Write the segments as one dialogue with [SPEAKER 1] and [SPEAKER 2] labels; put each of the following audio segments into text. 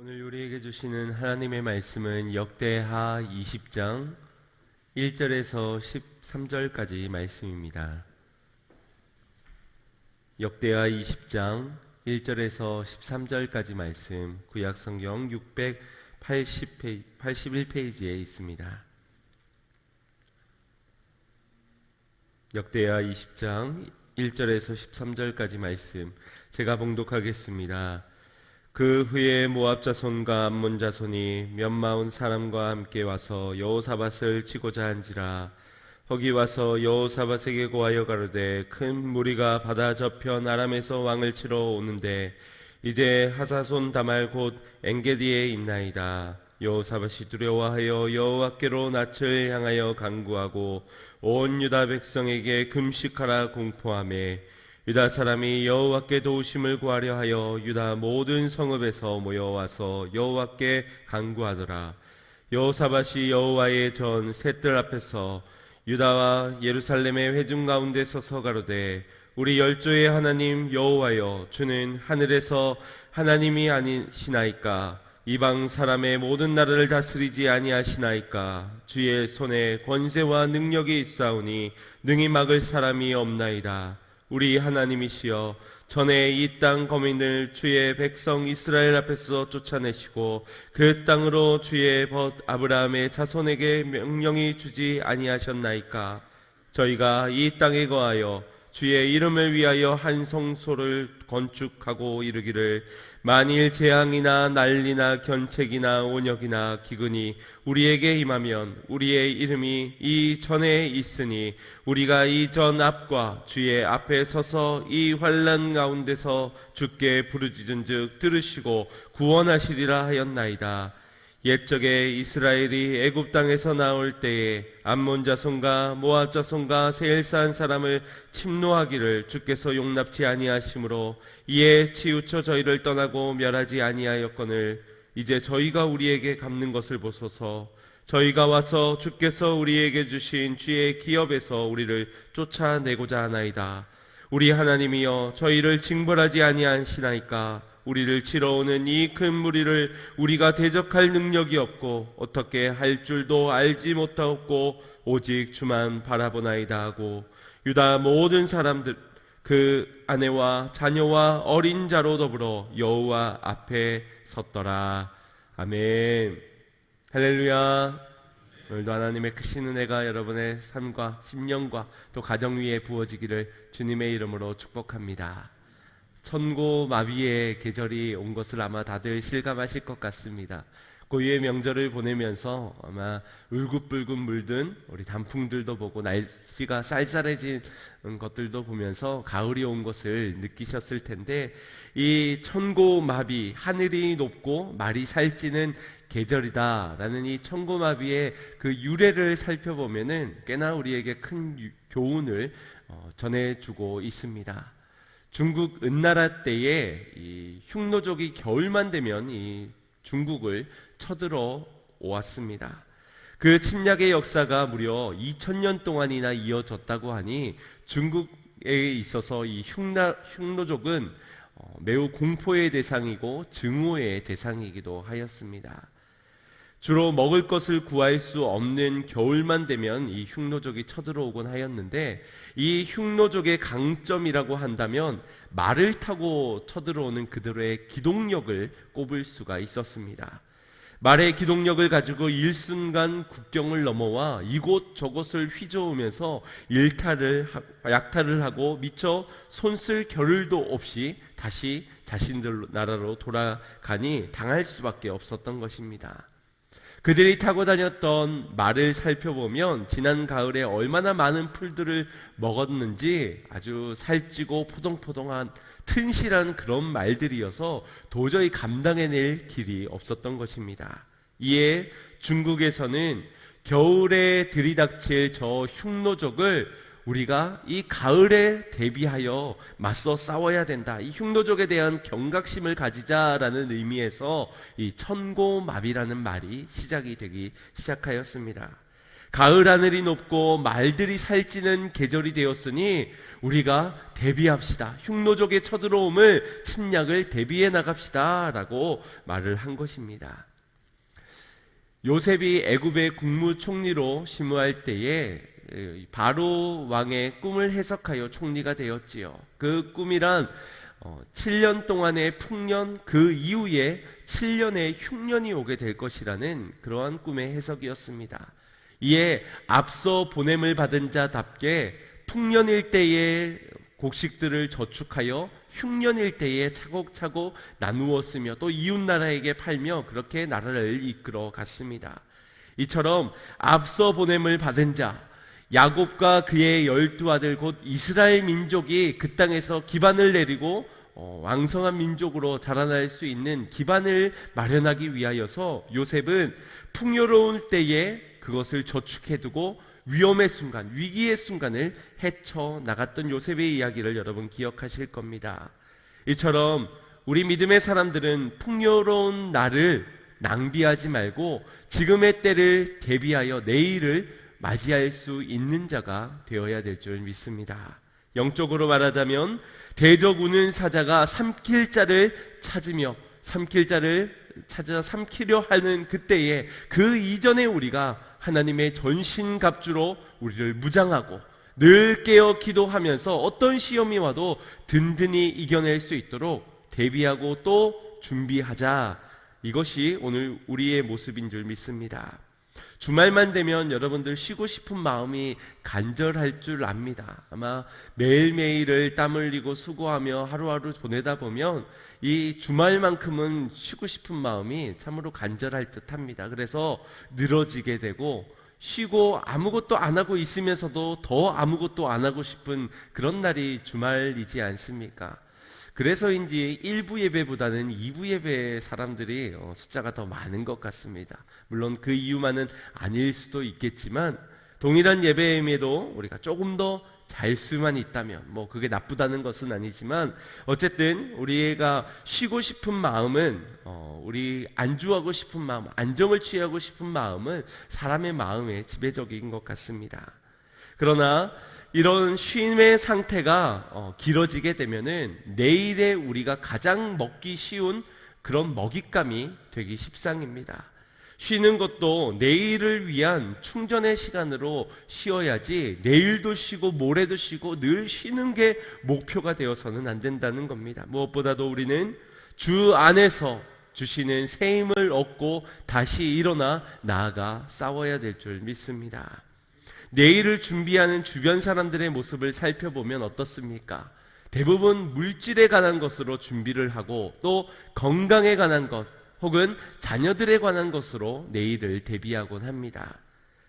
[SPEAKER 1] 오늘 우리에게 주시는 하나님의 말씀은 역대하 20장 1절에서 13절까지 말씀입니다. 역대하 20장 1절에서 13절까지 말씀, 구약성경 681페이지에 있습니다. 역대하 20장 1절에서 13절까지 말씀, 제가 봉독하겠습니다. 그 후에 모압 자손과 암몬 자손이 몇 마흔 사람과 함께 와서 여호사밧을 치고자 한지라. 거기 와서 여호사밧에게 고하여 가로되, 큰 무리가 바다 저편 아람에서 왕을 치러 오는데 이제 하사손 다말 곧 엔게디에 있나이다. 여호사밧이 두려워하여 여호와께로 낯을 향하여 간구하고 온 유다 백성에게 금식하라 공포하며, 유다 사람이 여호와께 도우심을 구하려 하여 유다 모든 성읍에서 모여와서 여호와께 간구하더라. 여호사밧이 여호와의 전 셋들 앞에서 유다와 예루살렘의 회중 가운데 서서 가로되, 우리 열조의 하나님 여호와여, 주는 하늘에서 하나님이 아니시나이까? 이방 사람의 모든 나라를 다스리지 아니하시나이까? 주의 손에 권세와 능력이 있사오니 능히 막을 사람이 없나이다. 우리 하나님이시여, 전에 이 땅 거민을 주의 백성 이스라엘 앞에서 쫓아내시고 그 땅으로 주의 벗 아브라함의 자손에게 명령이 주지 아니하셨나이까? 저희가 이 땅에 거하여 주의 이름을 위하여 한 성소를 건축하고 이르기를, 만일 재앙이나 난리나 견책이나 온역이나 기근이 우리에게 임하면 우리의 이름이 이 전에 있으니 우리가 이 전 앞과 주의 앞에 서서 이 환난 가운데서 주께 부르짖은즉 들으시고 구원하시리라 하였나이다. 옛적에 이스라엘이 애굽 땅에서 나올 때에 암몬 자손과 모압 자손과 세일산 사람을 침노하기를 주께서 용납치 아니하심으로 이에 치우쳐 저희를 떠나고 멸하지 아니하였거늘, 이제 저희가 우리에게 갚는 것을 보소서. 저희가 와서 주께서 우리에게 주신 주의 기업에서 우리를 쫓아내고자 하나이다. 우리 하나님이여, 저희를 징벌하지 아니하시나이까? 우리를 치러 오는 이 큰 무리를 우리가 대적할 능력이 없고 어떻게 할 줄도 알지 못하고 오직 주만 바라보나이다 하고, 유다 모든 사람들 그 아내와 자녀와 어린 자로 더불어 여호와 앞에 섰더라. 아멘. 할렐루야. 오늘도 하나님의 크신 은혜가 여러분의 삶과 심령과 또 가정 위에 부어지기를 주님의 이름으로 축복합니다. 천고마비의 계절이 온 것을 아마 다들 실감하실 것 같습니다. 고유의 명절을 보내면서 아마 울긋불긋 물든 우리 단풍들도 보고 날씨가 쌀쌀해진 것들도 보면서 가을이 온 것을 느끼셨을 텐데, 이 천고마비, 하늘이 높고 말이 살찌는 계절이다라는 이 천고마비의 그 유래를 살펴보면은 꽤나 우리에게 큰 교훈을 전해주고 있습니다. 중국 은나라 때에 이 흉노족이 겨울만 되면 이 중국을 쳐들어 오았습니다. 그 침략의 역사가 무려 2000년 동안이나 이어졌다고 하니 중국에 있어서 이 흉노족은 매우 공포의 대상이고 증오의 대상이기도 하였습니다. 주로 먹을 것을 구할 수 없는 겨울만 되면 이 흉노족이 쳐들어오곤 하였는데, 이 흉노족의 강점이라고 한다면 말을 타고 쳐들어오는 그들의 기동력을 꼽을 수가 있었습니다. 말의 기동력을 가지고 일순간 국경을 넘어와 이곳 저곳을 휘저으면서 약탈을 하고 미처 손쓸 겨를도 없이 다시 자신들 나라로 돌아가니 당할 수밖에 없었던 것입니다. 그들이 타고 다녔던 말을 살펴보면 지난 가을에 얼마나 많은 풀들을 먹었는지 아주 살찌고 포동포동한 튼실한 그런 말들이어서 도저히 감당해낼 길이 없었던 것입니다. 이에 중국에서는 겨울에 들이닥칠 저 흉노족을 우리가 이 가을에 대비하여 맞서 싸워야 된다, 이 흉노족에 대한 경각심을 가지자라는 의미에서 이 천고마비라는 말이 시작이 되기 시작하였습니다. 가을 하늘이 높고 말들이 살찌는 계절이 되었으니 우리가 대비합시다. 흉노족의 쳐들어옴을 침략을 대비해 나갑시다 라고 말을 한 것입니다. 요셉이 애굽의 국무총리로 심우할 때에 바로 왕의 꿈을 해석하여 총리가 되었지요. 그 꿈이란 7년 동안의 풍년, 그 이후에 7년의 흉년이 오게 될 것이라는 그러한 꿈의 해석이었습니다. 이에 앞서 보냄을 받은 자답게 풍년일 때에 곡식들을 저축하여 흉년일 때에 차곡차곡 나누었으며 또 이웃나라에게 팔며 그렇게 나라를 이끌어 갔습니다. 이처럼 앞서 보냄을 받은 자 야곱과 그의 12아들 곧 이스라엘 민족이 그 땅에서 기반을 내리고 왕성한 민족으로 자라날 수 있는 기반을 마련하기 위하여서 요셉은 풍요로운 때에 그것을 저축해두고 위험의 순간, 위기의 순간을 헤쳐나갔던 요셉의 이야기를 여러분 기억하실 겁니다. 이처럼 우리 믿음의 사람들은 풍요로운 날을 낭비하지 말고 지금의 때를 대비하여 내일을 맞이할 수 있는 자가 되어야 될 줄 믿습니다. 영적으로 말하자면 대적 우는 사자가 삼킬 자를 찾으며 삼킬 자를 찾아 삼키려 하는 그때에 그 이전에 우리가 하나님의 전신갑주로 우리를 무장하고 늘 깨어 기도하면서 어떤 시험이 와도 든든히 이겨낼 수 있도록 대비하고 또 준비하자. 이것이 오늘 우리의 모습인 줄 믿습니다. 주말만 되면 여러분들 쉬고 싶은 마음이 간절할 줄 압니다. 아마 매일매일을 땀 흘리고 수고하며 하루하루 보내다 보면 이 주말만큼은 쉬고 싶은 마음이 참으로 간절할 듯 합니다. 그래서 늘어지게 되고 쉬고 아무것도 안 하고 있으면서도 더 아무것도 안 하고 싶은 그런 날이 주말이지 않습니까? 그래서인지 1부 예배보다는 2부 예배 사람들이 숫자가 더 많은 것 같습니다. 물론 그 이유만은 아닐 수도 있겠지만 동일한 예배임에도 우리가 조금 더 잘 수만 있다면 뭐 그게 나쁘다는 것은 아니지만 어쨌든 우리가 쉬고 싶은 마음은 우리 안주하고 싶은 마음, 안정을 취하고 싶은 마음은 사람의 마음에 지배적인 것 같습니다. 그러나 이런 쉼의 상태가 길어지게 되면은 내일에 우리가 가장 먹기 쉬운 그런 먹잇감이 되기 십상입니다. 쉬는 것도 내일을 위한 충전의 시간으로 쉬어야지 내일도 쉬고 모레도 쉬고 늘 쉬는 게 목표가 되어서는 안 된다는 겁니다. 무엇보다도 우리는 주 안에서 주시는 새 힘을 얻고 다시 일어나 나아가 싸워야 될 줄 믿습니다. 내일을 준비하는 주변 사람들의 모습을 살펴보면 어떻습니까? 대부분 물질에 관한 것으로 준비를 하고 또 건강에 관한 것 혹은 자녀들에 관한 것으로 내일을 대비하곤 합니다.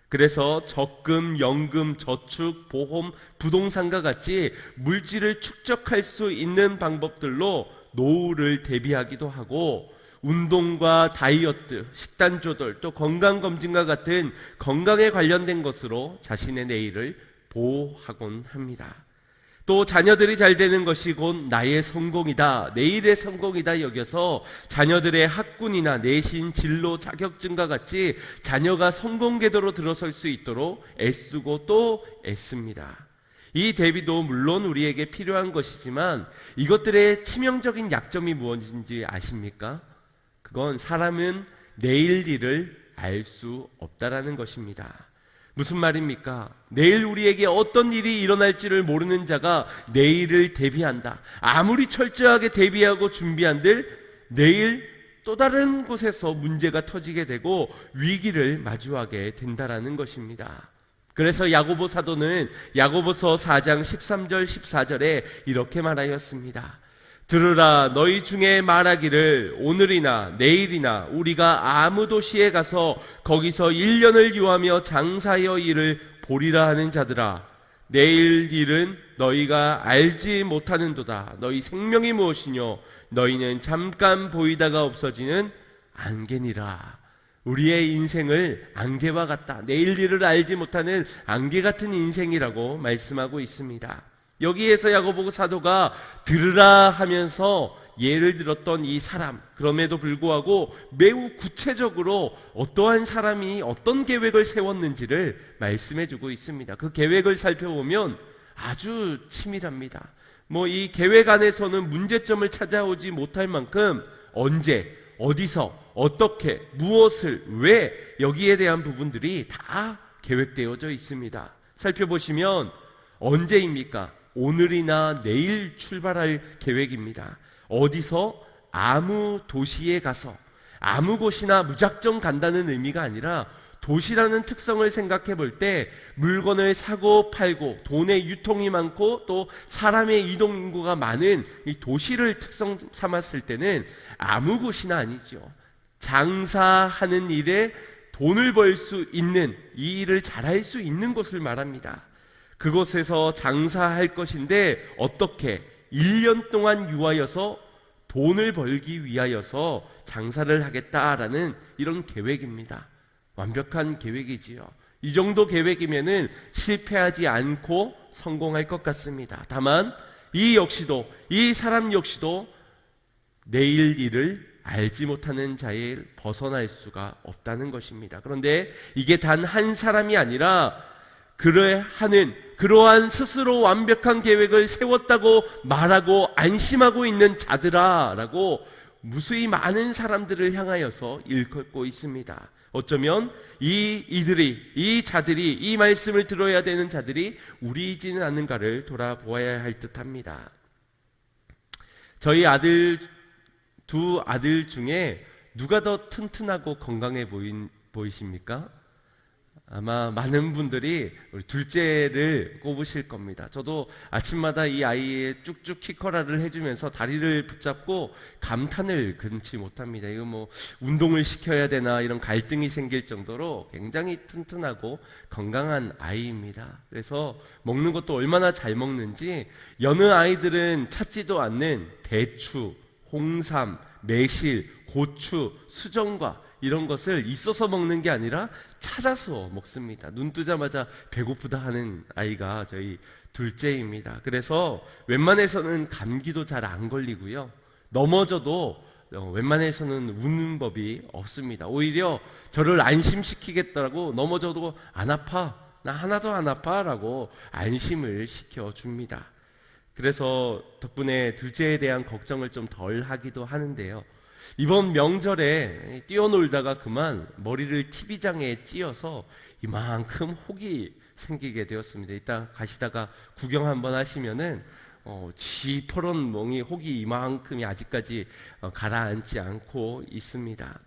[SPEAKER 1] 그래서 적금, 연금, 저축, 보험, 부동산과 같이 물질을 축적할 수 있는 방법들로 노후를 대비하기도 하고 운동과 다이어트, 식단 조절, 또 건강검진과 같은 건강에 관련된 것으로 자신의 내일을 보호하곤 합니다. 또 자녀들이 잘 되는 것이 곧 나의 성공이다, 내일의 성공이다 여겨서 자녀들의 학군이나 내신, 진로, 자격증과 같이 자녀가 성공 궤도로 들어설 수 있도록 애쓰고 또 애씁니다. 이 대비도 물론 우리에게 필요한 것이지만 이것들의 치명적인 약점이 무엇인지 아십니까? 그건 사람은 내일 일을 알 수 없다라는 것입니다. 무슨 말입니까? 내일 우리에게 어떤 일이 일어날지를 모르는 자가 내일을 대비한다. 아무리 철저하게 대비하고 준비한들 내일 또 다른 곳에서 문제가 터지게 되고 위기를 마주하게 된다라는 것입니다. 그래서 야고보 사도는 야고보서 4장 13절 14절에 이렇게 말하였습니다. 들으라, 너희 중에 말하기를 오늘이나 내일이나 우리가 아무 도시에 가서 거기서 1년을 유하며 장사하여 일을 보리라 하는 자들아, 내일 일은 너희가 알지 못하는도다. 너희 생명이 무엇이뇨? 너희는 잠깐 보이다가 없어지는 안개니라. 우리의 인생을 안개와 같다, 내일 일을 알지 못하는 안개 같은 인생이라고 말씀하고 있습니다. 여기에서 야고보 사도가 들으라 하면서 예를 들었던 이 사람, 그럼에도 불구하고 매우 구체적으로 어떠한 사람이 어떤 계획을 세웠는지를 말씀해 주고 있습니다. 그 계획을 살펴보면 아주 치밀합니다. 이 계획 안에서는 문제점을 찾아오지 못할 만큼 언제, 어디서, 어떻게, 무엇을, 왜, 여기에 대한 부분들이 다 계획되어져 있습니다. 살펴보시면 언제입니까? 오늘이나 내일 출발할 계획입니다. 어디서? 아무 도시에 가서, 아무 곳이나 무작정 간다는 의미가 아니라 도시라는 특성을 생각해 볼 때 물건을 사고 팔고 돈의 유통이 많고 또 사람의 이동 인구가 많은 이 도시를 특성 삼았을 때는 아무 곳이나 아니죠. 장사하는 일에 돈을 벌 수 있는, 이 일을 잘할 수 있는 곳을 말합니다. 그곳에서 장사할 것인데 어떻게 1년 동안 유하여서 돈을 벌기 위하여서 장사를 하겠다라는 이런 계획입니다. 완벽한 계획이지요. 이 정도 계획이면은 실패하지 않고 성공할 것 같습니다. 다만 이 사람 역시도 내일 일을 알지 못하는 자에 벗어날 수가 없다는 것입니다. 그런데 이게 단 한 사람이 아니라 그러한 스스로 완벽한 계획을 세웠다고 말하고 안심하고 있는 자들아 라고 무수히 많은 사람들을 향하여서 일컫고 있습니다. 어쩌면 이 자들이, 이 말씀을 들어야 되는 자들이 우리이지는 않은가를 돌아보아야 할 듯합니다. 저희 두 아들 중에 누가 더 튼튼하고 건강해 보이십니까? 아마 많은 분들이 우리 둘째를 꼽으실 겁니다. 저도 아침마다 이 아이의 쭉쭉 키커라를 해주면서 다리를 붙잡고 감탄을 금치 못합니다. 이거 운동을 시켜야 되나 이런 갈등이 생길 정도로 굉장히 튼튼하고 건강한 아이입니다. 그래서 먹는 것도 얼마나 잘 먹는지 여느 아이들은 찾지도 않는 대추, 홍삼, 매실, 고추, 수정과 이런 것을 있어서 먹는 게 아니라 찾아서 먹습니다. 눈 뜨자마자 배고프다 하는 아이가 저희 둘째입니다. 그래서 웬만해서는 감기도 잘 안 걸리고요. 넘어져도 웬만해서는 우는 법이 없습니다. 오히려 저를 안심시키겠다고 넘어져도 안 아파, 나 하나도 안 아파 라고 안심을 시켜줍니다. 그래서 덕분에 둘째에 대한 걱정을 좀 덜 하기도 하는데요. 이번 명절에 뛰어놀다가 그만 머리를 TV장에 찧어서 이만큼 혹이 생기게 되었습니다. 이따 가시다가 구경 한번 하시면은 쥐포런 멍이 혹이 이만큼이 아직까지 가라앉지 않고 있습니다.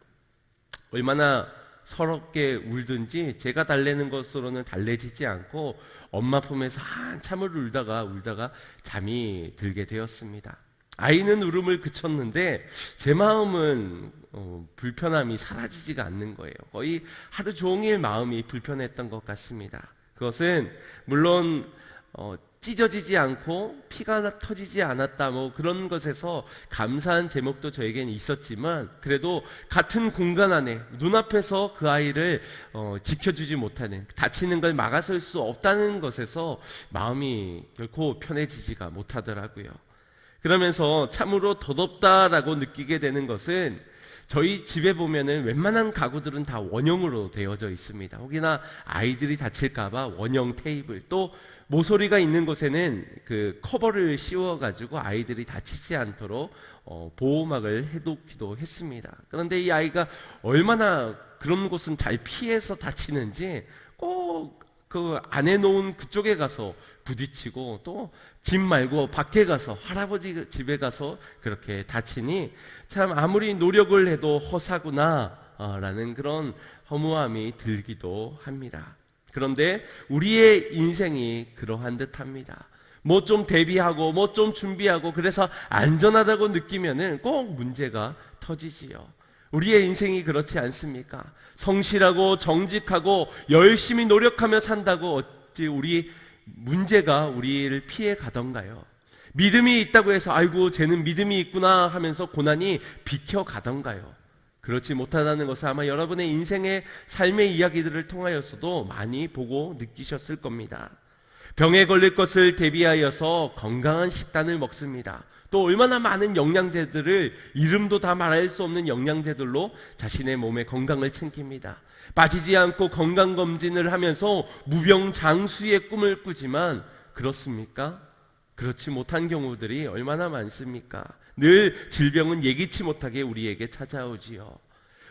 [SPEAKER 1] 얼마나 서럽게 울든지 제가 달래는 것으로는 달래지지 않고 엄마 품에서 한참을 울다가 잠이 들게 되었습니다. 아이는 울음을 그쳤는데 제 마음은 불편함이 사라지지가 않는 거예요. 거의 하루 종일 마음이 불편했던 것 같습니다. 그것은 물론 찢어지지 않고 피가 터지지 않았다 그런 것에서 감사한 제목도 저에겐 있었지만 그래도 같은 공간 안에 눈앞에서 그 아이를 지켜주지 못하는, 다치는 걸 막아설 수 없다는 것에서 마음이 결코 편해지지가 못하더라고요. 그러면서 참으로 더덥다라고 느끼게 되는 것은 저희 집에 보면은 웬만한 가구들은 다 원형으로 되어져 있습니다. 혹이나 아이들이 다칠까봐 원형 테이블, 또 모서리가 있는 곳에는 그 커버를 씌워가지고 아이들이 다치지 않도록 보호막을 해놓기도 했습니다. 그런데 이 아이가 얼마나 그런 곳은 잘 피해서 다치는지 꼭 그 안에 놓은 그쪽에 가서 부딪히고 또 집 말고 밖에 가서 할아버지 집에 가서 그렇게 다치니 참 아무리 노력을 해도 허사구나 라는 그런 허무함이 들기도 합니다. 그런데 우리의 인생이 그러한 듯합니다. 뭐 좀 대비하고 뭐 좀 준비하고 그래서 안전하다고 느끼면은 꼭 문제가 터지지요. 우리의 인생이 그렇지 않습니까? 성실하고 정직하고 열심히 노력하며 산다고 어찌 문제가 우리를 피해 가던가요? 믿음이 있다고 해서 아이고 쟤는 믿음이 있구나 하면서 고난이 비켜 가던가요? 그렇지 못하다는 것을 아마 여러분의 인생의 삶의 이야기들을 통하여서도 많이 보고 느끼셨을 겁니다. 병에 걸릴 것을 대비하여서 건강한 식단을 먹습니다. 또 얼마나 많은 영양제들을 이름도 다 말할 수 없는 영양제들로 자신의 몸의 건강을 챙깁니다. 빠지지 않고 건강검진을 하면서 무병장수의 꿈을 꾸지만 그렇습니까? 그렇지 못한 경우들이 얼마나 많습니까? 늘 질병은 예기치 못하게 우리에게 찾아오지요.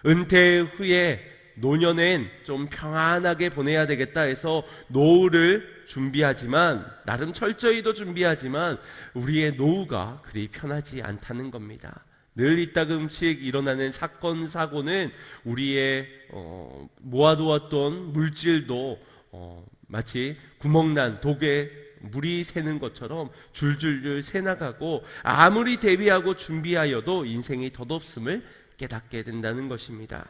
[SPEAKER 1] 은퇴 후에 노년엔 좀 평안하게 보내야 되겠다 해서 노후를 준비하지만, 나름 철저히도 준비하지만 우리의 노후가 그리 편하지 않다는 겁니다. 늘 이따금씩 일어나는 사건 사고는 우리의 모아두었던 물질도 마치 구멍난 독에 물이 새는 것처럼 줄줄줄 새나가고, 아무리 대비하고 준비하여도 인생이 덧없음을 깨닫게 된다는 것입니다.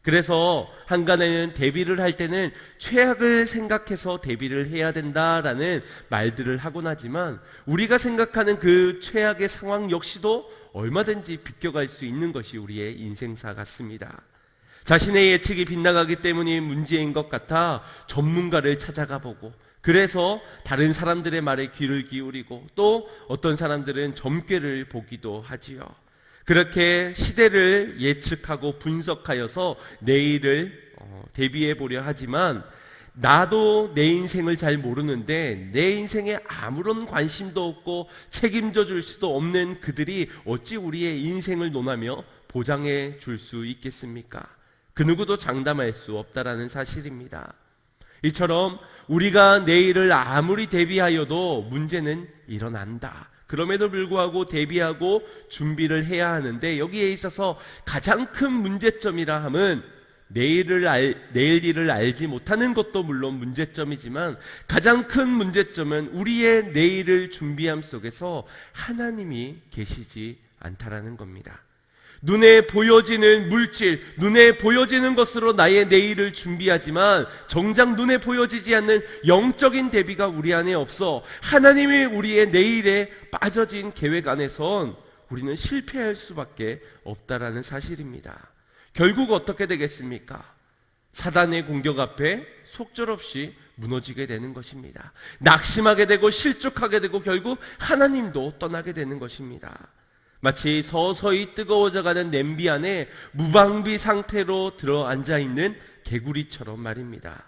[SPEAKER 1] 그래서 한간에는 대비를 할 때는 최악을 생각해서 대비를 해야 된다라는 말들을 하곤 하지만, 우리가 생각하는 그 최악의 상황 역시도 얼마든지 비껴갈 수 있는 것이 우리의 인생사 같습니다. 자신의 예측이 빗나가기 때문이 문제인 것 같아 전문가를 찾아가 보고, 그래서 다른 사람들의 말에 귀를 기울이고, 또 어떤 사람들은 점괘를 보기도 하지요. 그렇게 시대를 예측하고 분석하여서 내일을 대비해 보려 하지만, 나도 내 인생을 잘 모르는데 내 인생에 아무런 관심도 없고 책임져 줄 수도 없는 그들이 어찌 우리의 인생을 논하며 보장해 줄 수 있겠습니까? 그 누구도 장담할 수 없다라는 사실입니다. 이처럼 우리가 내일을 아무리 대비하여도 문제는 일어난다. 그럼에도 불구하고 대비하고 준비를 해야 하는데, 여기에 있어서 가장 큰 문제점이라 함은 내일 일을 알지 못하는 것도 물론 문제점이지만, 가장 큰 문제점은 우리의 내일을 준비함 속에서 하나님이 계시지 않다라는 겁니다. 눈에 보여지는 물질, 눈에 보여지는 것으로 나의 내일을 준비하지만 정작 눈에 보여지지 않는 영적인 대비가 우리 안에 없어 하나님이 우리의 내일에 빠져진 계획 안에선 우리는 실패할 수밖에 없다라는 사실입니다. 결국 어떻게 되겠습니까? 사단의 공격 앞에 속절없이 무너지게 되는 것입니다. 낙심하게 되고 실족하게 되고 결국 하나님도 떠나게 되는 것입니다. 마치 서서히 뜨거워져가는 냄비 안에 무방비 상태로 들어앉아 있는 개구리처럼 말입니다.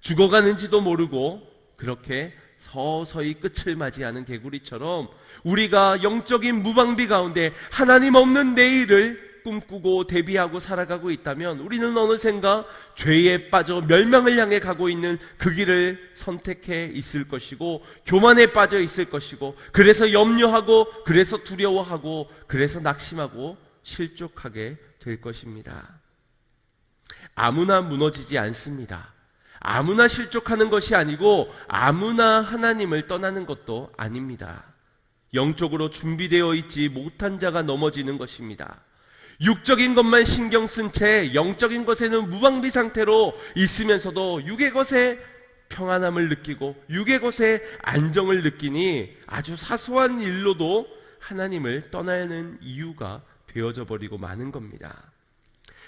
[SPEAKER 1] 죽어가는지도 모르고 그렇게 서서히 끝을 맞이하는 개구리처럼 우리가 영적인 무방비 가운데 하나님 없는 내일을 꿈꾸고 대비하고 살아가고 있다면, 우리는 어느샌가 죄에 빠져 멸망을 향해 가고 있는 그 길을 선택해 있을 것이고, 교만에 빠져 있을 것이고, 그래서 염려하고, 그래서 두려워하고, 그래서 낙심하고 실족하게 될 것입니다. 아무나 무너지지 않습니다. 아무나 실족하는 것이 아니고 아무나 하나님을 떠나는 것도 아닙니다. 영적으로 준비되어 있지 못한 자가 넘어지는 것입니다. 육적인 것만 신경 쓴 채 영적인 것에는 무방비 상태로 있으면서도 육의 것에 평안함을 느끼고 육의 것에 안정을 느끼니 아주 사소한 일로도 하나님을 떠나는 이유가 되어져 버리고 마는 겁니다.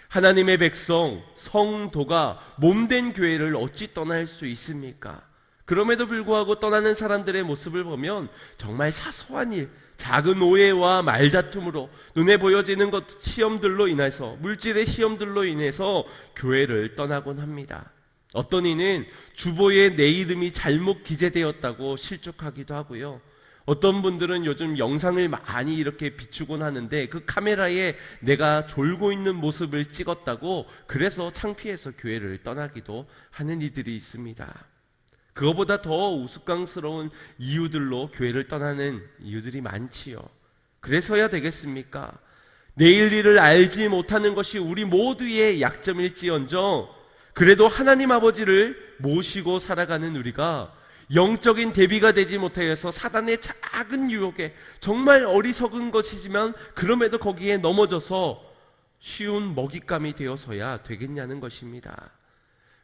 [SPEAKER 1] 하나님의 백성, 성도가 몸된 교회를 어찌 떠날 수 있습니까? 그럼에도 불구하고 떠나는 사람들의 모습을 보면 정말 사소한 일, 작은 오해와 말다툼으로, 눈에 보여지는 것 시험들로 인해서, 물질의 시험들로 인해서 교회를 떠나곤 합니다. 어떤 이는 주보에 내 이름이 잘못 기재되었다고 실족하기도 하고요. 어떤 분들은 요즘 영상을 많이 이렇게 비추곤 하는데 그 카메라에 내가 졸고 있는 모습을 찍었다고 그래서 창피해서 교회를 떠나기도 하는 이들이 있습니다. 그거보다 더 우스꽝스러운 이유들로 교회를 떠나는 이유들이 많지요. 그래서야 되겠습니까? 내일 일을 알지 못하는 것이 우리 모두의 약점일지언정 그래도 하나님 아버지를 모시고 살아가는 우리가 영적인 대비가 되지 못하여서 사단의 작은 유혹에, 정말 어리석은 것이지만 그럼에도 거기에 넘어져서 쉬운 먹잇감이 되어서야 되겠냐는 것입니다.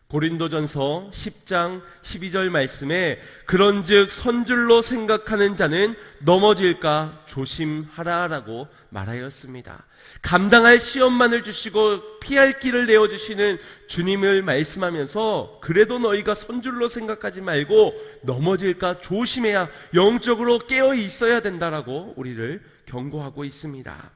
[SPEAKER 1] 고린도전서 10장 12절 말씀에 그런즉 선줄로 생각하는 자는 넘어질까 조심하라라고 말하였습니다. 감당할 시험만을 주시고 피할 길을 내어주시는 주님을 말씀하면서 그래도 너희가 선줄로 생각하지 말고 넘어질까 조심해야 영적으로 깨어 있어야 된다라고 우리를 경고하고 있습니다.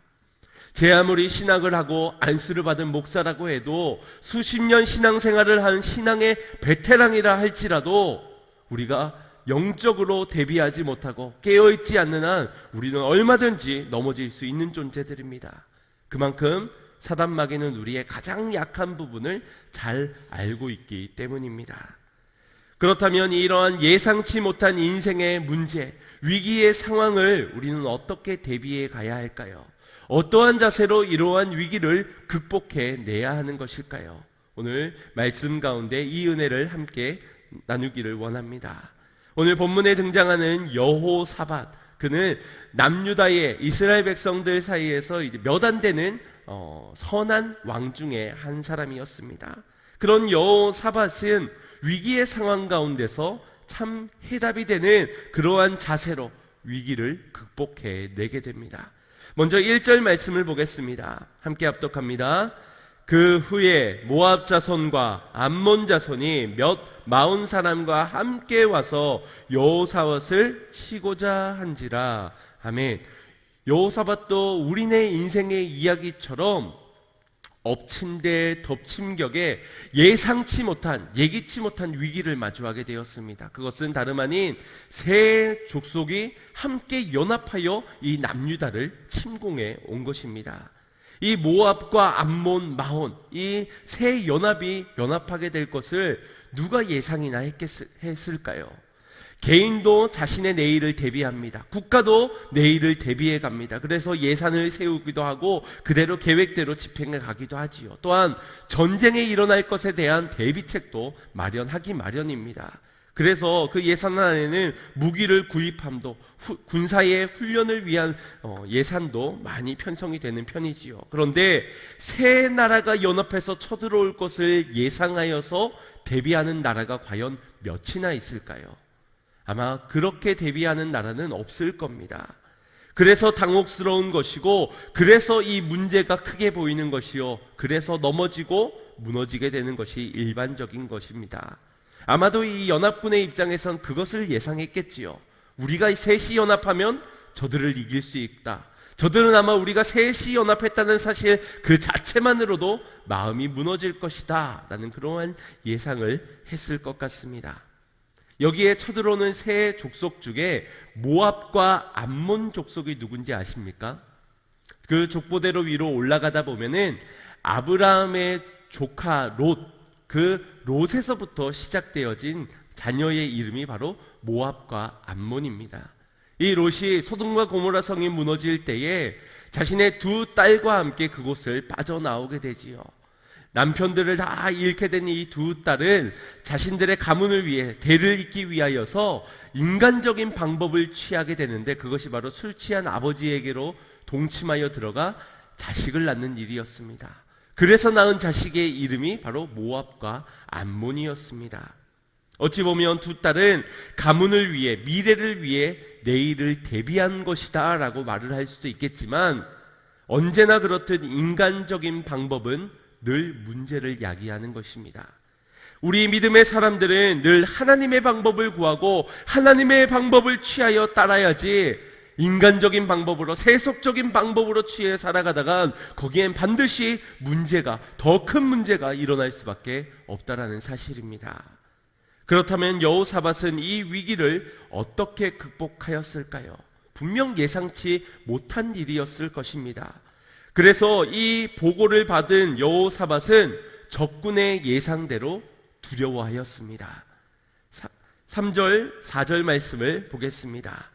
[SPEAKER 1] 제 아무리 신학을 하고 안수를 받은 목사라고 해도 수십 년 신앙생활을 한 신앙의 베테랑이라 할지라도 우리가 영적으로 대비하지 못하고 깨어있지 않는 한 우리는 얼마든지 넘어질 수 있는 존재들입니다. 그만큼 사단 마귀는 우리의 가장 약한 부분을 잘 알고 있기 때문입니다. 그렇다면 이러한 예상치 못한 인생의 문제, 위기의 상황을 우리는 어떻게 대비해 가야 할까요? 어떠한 자세로 이러한 위기를 극복해 내야 하는 것일까요? 오늘 말씀 가운데 이 은혜를 함께 나누기를 원합니다. 오늘 본문에 등장하는 여호사밧, 그는 남유다의 이스라엘 백성들 사이에서 몇 안 되는 선한 왕 중에 한 사람이었습니다. 그런 여호사밧은 위기의 상황 가운데서 참 해답이 되는 그러한 자세로 위기를 극복해 내게 됩니다. 먼저 1절 말씀을 보겠습니다. 함께 합독합니다. 그 후에 모압 자손과 암몬 자손이 마흔 사람과 함께 와서 여호사밧을 치고자 한지라. 아멘. 여호사밧도 우리네 인생의 이야기처럼 엎친 데 덮친 격에 예상치 못한, 예기치 못한 위기를 마주하게 되었습니다. 그것은 다름 아닌 세 족속이 함께 연합하여 이 남유다를 침공해 온 것입니다. 이 모압과 암몬, 마온, 이 세 연합이 연합하게 될 것을 누가 예상이나 했을까요? 개인도 자신의 내일을 대비합니다. 국가도 내일을 대비해 갑니다. 그래서 예산을 세우기도 하고 그대로 계획대로 집행해 가기도 하지요. 또한 전쟁에 일어날 것에 대한 대비책도 마련하기 마련입니다. 그래서 그 예산 안에는 무기를 구입함도 군사의 훈련을 위한 예산도 많이 편성이 되는 편이지요. 그런데 세 나라가 연합해서 쳐들어올 것을 예상하여서 대비하는 나라가 과연 몇이나 있을까요? 아마 그렇게 대비하는 나라는 없을 겁니다. 그래서 당혹스러운 것이고, 그래서 이 문제가 크게 보이는 것이요, 그래서 넘어지고 무너지게 되는 것이 일반적인 것입니다. 아마도 이 연합군의 입장에선 그것을 예상했겠지요. 우리가 셋이 연합하면 저들을 이길 수 있다. 저들은 아마 우리가 셋이 연합했다는 사실 그 자체만으로도 마음이 무너질 것이다 라는 그러한 예상을 했을 것 같습니다. 여기에 쳐들어오는 세 족속 중에 모압과 암몬 족속이 누군지 아십니까? 그 족보대로 위로 올라가다 보면은 아브라함의 조카 롯, 그 롯에서부터 시작되어진 자녀의 이름이 바로 모압과 암몬입니다. 이 롯이 소돔과 고모라 성이 무너질 때에 자신의 두 딸과 함께 그곳을 빠져나오게 되지요. 남편들을 다 잃게 된 이 두 딸은 자신들의 가문을 위해 대를 잇기 위하여서 인간적인 방법을 취하게 되는데, 그것이 바로 술 취한 아버지에게로 동침하여 들어가 자식을 낳는 일이었습니다. 그래서 낳은 자식의 이름이 바로 모압과 암몬이었습니다. 어찌 보면 두 딸은 가문을 위해, 미래를 위해 내일을 대비한 것이다 라고 말을 할 수도 있겠지만, 언제나 그렇듯 인간적인 방법은 늘 문제를 야기하는 것입니다. 우리 믿음의 사람들은 늘 하나님의 방법을 구하고 하나님의 방법을 취하여 따라야지, 인간적인 방법으로, 세속적인 방법으로 취해 살아가다가 거기엔 반드시 문제가, 더 큰 문제가 일어날 수밖에 없다라는 사실입니다. 그렇다면 여호사밧은 이 위기를 어떻게 극복하였을까요? 분명 예상치 못한 일이었을 것입니다. 그래서 이 보고를 받은 여호사밧은 적군의 예상대로 두려워하였습니다. 3절, 4절 말씀을 보겠습니다.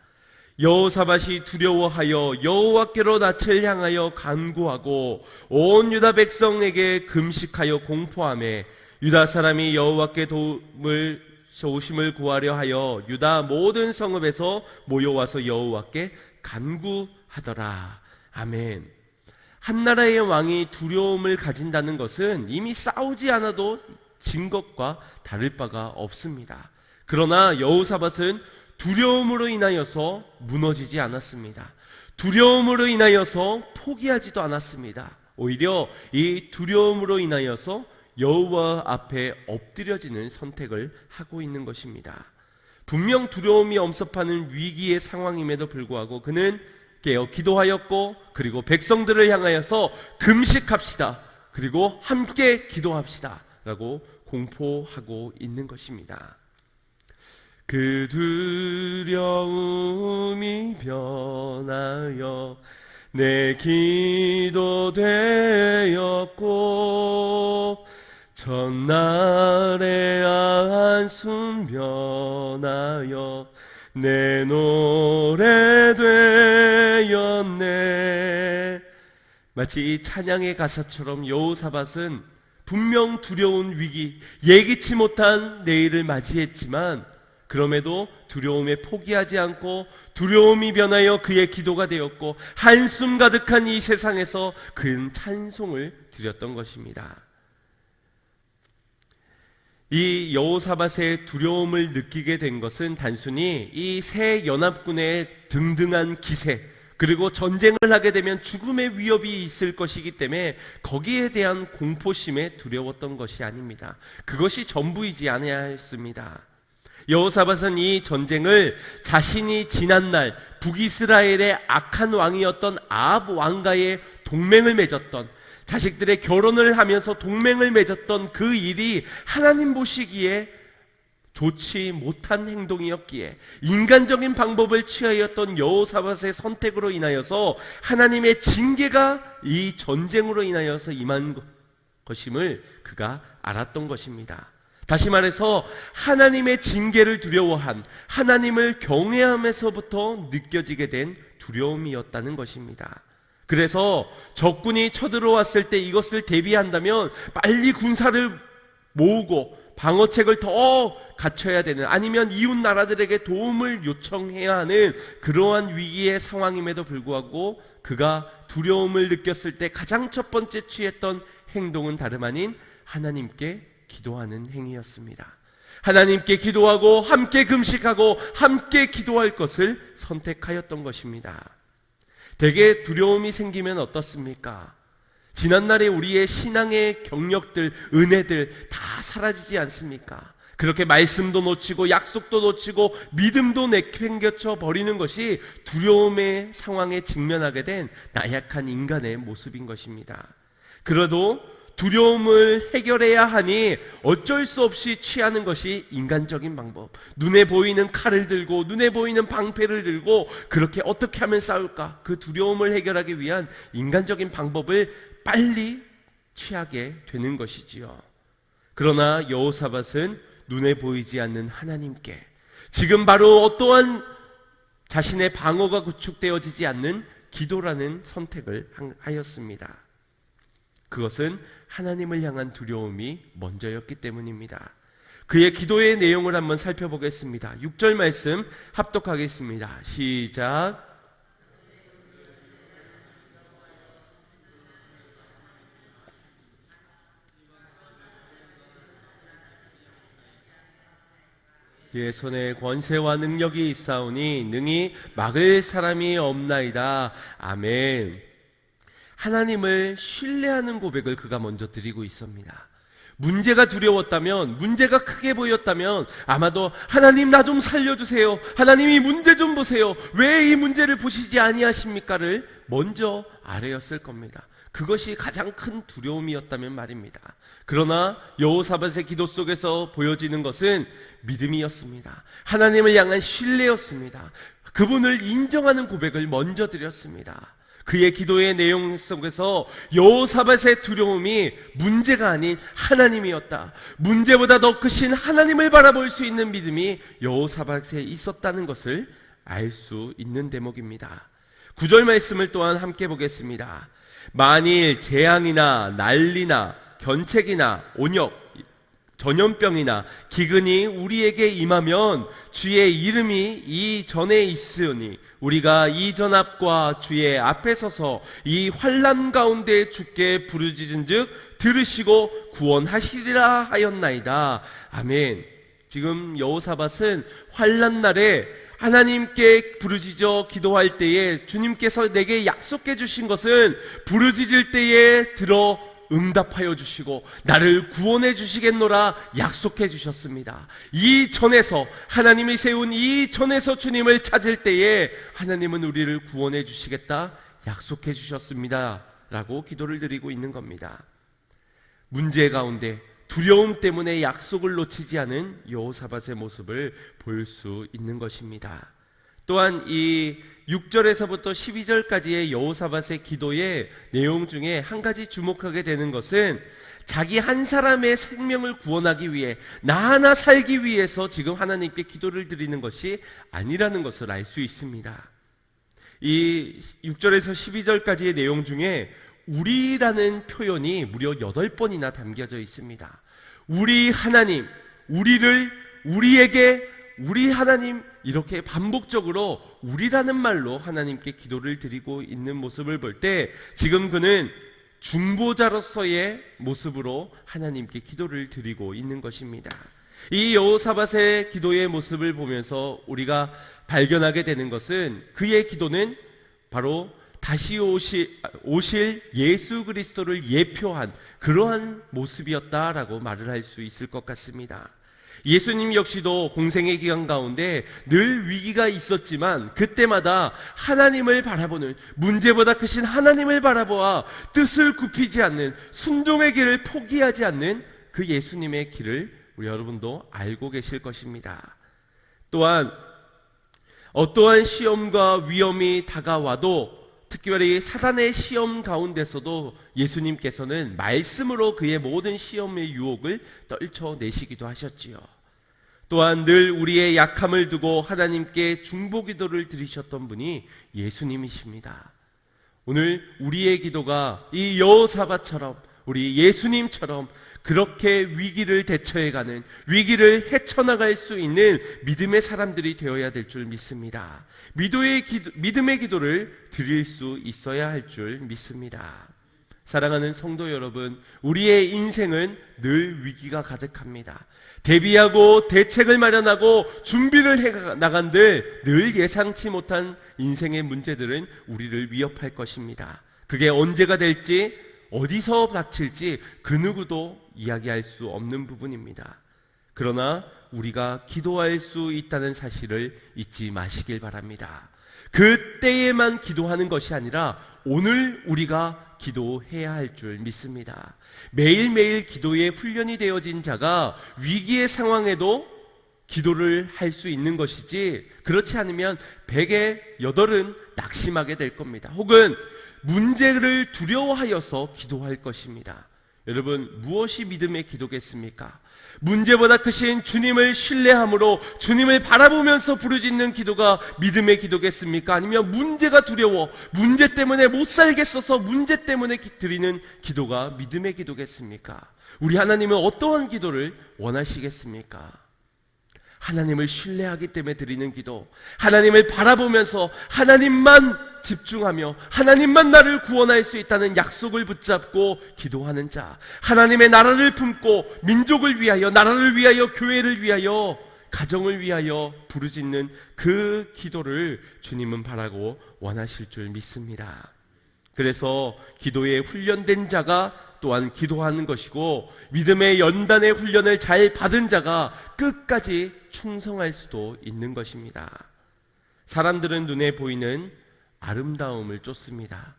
[SPEAKER 1] 여호사밧이 두려워하여 여호와께로 낯을 향하여 간구하고 온 유다 백성에게 금식하여 공포하며, 유다 사람이 여호와께 도우심을 구하려 하여 유다 모든 성읍에서 모여와서 여호와께 간구하더라. 아멘. 한 나라의 왕이 두려움을 가진다는 것은 이미 싸우지 않아도 진 것과 다를 바가 없습니다. 그러나 여호사밧은 두려움으로 인하여서 무너지지 않았습니다. 두려움으로 인하여서 포기하지도 않았습니다. 오히려 이 두려움으로 인하여서 여호와 앞에 엎드려지는 선택을 하고 있는 것입니다. 분명 두려움이 엄습하는 위기의 상황임에도 불구하고 그는 깨어 기도하였고, 그리고 백성들을 향하여서 금식합시다, 그리고 함께 기도합시다 라고 공포하고 있는 것입니다. 그 두려움이 변하여 내 기도 되었고, 첫날의 한숨 변하여 내 노래 되었네. 마치 이 찬양의 가사처럼 여호사밧은 분명 두려운 위기, 예기치 못한 내일을 맞이했지만 그럼에도 두려움에 포기하지 않고 두려움이 변하여 그의 기도가 되었고, 한숨 가득한 이 세상에서 그는 찬송을 드렸던 것입니다. 이 여호사밧의 두려움을 느끼게 된 것은 단순히 이 새 연합군의 등등한 기세, 그리고 전쟁을 하게 되면 죽음의 위협이 있을 것이기 때문에 거기에 대한 공포심에 두려웠던 것이 아닙니다. 그것이 전부이지 아니하였습니다. 여호사밧은 이 전쟁을 자신이 지난날 북이스라엘의 악한 왕이었던 아합 왕과의 동맹을 맺었던, 자식들의 결혼을 하면서 동맹을 맺었던 그 일이 하나님 보시기에 좋지 못한 행동이었기에 인간적인 방법을 취하였던 여호사밧의 선택으로 인하여서 하나님의 징계가 이 전쟁으로 인하여서 임한 것임을 그가 알았던 것입니다. 다시 말해서 하나님의 징계를 두려워한, 하나님을 경외함에서부터 느껴지게 된 두려움이었다는 것입니다. 그래서 적군이 쳐들어왔을 때 이것을 대비한다면 빨리 군사를 모으고 방어책을 더 갖춰야 되는, 아니면 이웃 나라들에게 도움을 요청해야 하는 그러한 위기의 상황임에도 불구하고 그가 두려움을 느꼈을 때 가장 첫 번째 취했던 행동은 다름 아닌 하나님께 기도하는 행위였습니다. 하나님께 기도하고 함께 금식하고 함께 기도할 것을 선택하였던 것입니다. 대개 두려움이 생기면 어떻습니까? 지난날에 우리의 신앙의 경력들, 은혜들 다 사라지지 않습니까? 그렇게 말씀도 놓치고 약속도 놓치고 믿음도 내팽개쳐 버리는 것이 두려움의 상황에 직면하게 된 나약한 인간의 모습인 것입니다. 그래도 두려움을 해결해야 하니 어쩔 수 없이 취하는 것이 인간적인 방법. 눈에 보이는 칼을 들고 눈에 보이는 방패를 들고 그렇게 어떻게 하면 싸울까? 그 두려움을 해결하기 위한 인간적인 방법을 빨리 취하게 되는 것이지요. 그러나 여호사밧은 눈에 보이지 않는 하나님께, 지금 바로 어떠한 자신의 방어가 구축되어지지 않는 기도라는 선택을 하였습니다. 그것은 하나님을 향한 두려움이 먼저였기 때문입니다. 그의 기도의 내용을 한번 살펴보겠습니다. 6절 말씀 합독하겠습니다. 시작. 그의 손에 권세와 능력이 있사오니 능히 막을 사람이 없나이다. 아멘. 하나님을 신뢰하는 고백을 그가 먼저 드리고 있습니다. 문제가 두려웠다면, 문제가 크게 보였다면 아마도 하나님 나 좀 살려주세요, 하나님 이 문제 좀 보세요, 왜 이 문제를 보시지 아니하십니까를 먼저 아뢰었을 겁니다. 그것이 가장 큰 두려움이었다면 말입니다. 그러나 여호사밧의 기도 속에서 보여지는 것은 믿음이었습니다. 하나님을 향한 신뢰였습니다. 그분을 인정하는 고백을 먼저 드렸습니다. 그의 기도의 내용 속에서 여호사밧의 두려움이 문제가 아닌 하나님이었다, 문제보다 더 크신 하나님을 바라볼 수 있는 믿음이 여호사밧에 있었다는 것을 알 수 있는 대목입니다. 9절 말씀을 또한 함께 보겠습니다. 만일 재앙이나 난리나 견책이나 온역, 전염병이나 기근이 우리에게 임하면 주의 이름이 이 전에 있으니 우리가 이 전 앞과 주의 앞에 서서 이 환난 가운데 주께 부르짖은즉 들으시고 구원하시리라 하였나이다. 아멘. 지금 여호사밧은 환난 날에 하나님께 부르짖어 기도할 때에 주님께서 내게 약속해 주신 것은 부르짖을 때에 들어 응답하여 주시고 나를 구원해 주시겠노라 약속해 주셨습니다. 이 전에서 하나님이 세운 이 전에서 주님을 찾을 때에 하나님은 우리를 구원해 주시겠다 약속해 주셨습니다 라고 기도를 드리고 있는 겁니다. 문제 가운데 두려움 때문에 약속을 놓치지 않은 여호사밧의 모습을 볼 수 있는 것입니다. 또한 이 6절에서부터 12절까지의 여호사밧의 기도의 내용 중에 한 가지 주목하게 되는 것은 자기 한 사람의 생명을 구원하기 위해 나 하나 살기 위해서 지금 하나님께 기도를 드리는 것이 아니라는 것을 알 수 있습니다. 이 6절에서 12절까지의 내용 중에 우리라는 표현이 무려 8번이나 담겨져 있습니다. 우리 하나님, 우리를, 우리에게, 우리 하나님, 이렇게 반복적으로 우리라는 말로 하나님께 기도를 드리고 있는 모습을 볼 때 지금 그는 중보자로서의 모습으로 하나님께 기도를 드리고 있는 것입니다. 이 여호사밧의 기도의 모습을 보면서 우리가 발견하게 되는 것은 그의 기도는 바로 다시 오실 예수 그리스도를 예표한 그러한 모습이었다라고 말을 할 수 있을 것 같습니다. 예수님 역시도 공생의 기간 가운데 늘 위기가 있었지만 그때마다 하나님을 바라보는, 문제보다 크신 하나님을 바라보아 뜻을 굽히지 않는, 순종의 길을 포기하지 않는 그 예수님의 길을 우리 여러분도 알고 계실 것입니다. 또한 어떠한 시험과 위험이 다가와도 특별히 사단의 시험 가운데서도 예수님께서는 말씀으로 그의 모든 시험의 유혹을 떨쳐내시기도 하셨지요. 또한 늘 우리의 약함을 두고 하나님께 중보기도를 드리셨던 분이 예수님이십니다. 오늘 우리의 기도가 이 여호사밧처럼, 우리 예수님처럼 그렇게 위기를 대처해가는, 위기를 헤쳐나갈 수 있는 믿음의 사람들이 되어야 될 줄 믿습니다. 믿음의 기도를 드릴 수 있어야 할 줄 믿습니다. 사랑하는 성도 여러분, 우리의 인생은 늘 위기가 가득합니다. 대비하고 대책을 마련하고 준비를 해 나간들 늘 예상치 못한 인생의 문제들은 우리를 위협할 것입니다. 그게 언제가 될지, 어디서 닥칠지 그 누구도 이야기할 수 없는 부분입니다. 그러나 우리가 기도할 수 있다는 사실을 잊지 마시길 바랍니다. 그때에만 기도하는 것이 아니라 오늘 우리가 기도해야 할 줄 믿습니다. 매일매일 기도에 훈련이 되어진 자가 위기의 상황에도 기도를 할 수 있는 것이지, 그렇지 않으면 100에 8은 낙심하게 될 겁니다. 혹은 문제를 두려워하여서 기도할 것입니다. 여러분, 무엇이 믿음의 기도겠습니까? 문제보다 크신 주님을 신뢰함으로 주님을 바라보면서 부르짖는 기도가 믿음의 기도겠습니까? 아니면 문제가 두려워, 문제 때문에 못 살겠어서 문제 때문에 드리는 기도가 믿음의 기도겠습니까? 우리 하나님은 어떠한 기도를 원하시겠습니까? 하나님을 신뢰하기 때문에 드리는 기도, 하나님을 바라보면서 하나님만 집중하며 하나님만 나를 구원할 수 있다는 약속을 붙잡고 기도하는 자, 하나님의 나라를 품고 민족을 위하여, 나라를 위하여, 교회를 위하여, 가정을 위하여 부르짖는 그 기도를 주님은 바라고 원하실 줄 믿습니다. 그래서 기도에 훈련된 자가 또한 기도하는 것이고, 믿음의 연단의 훈련을 잘 받은 자가 끝까지 충성할 수도 있는 것입니다. 사람들은 눈에 보이는 아름다움을 쫓습니다.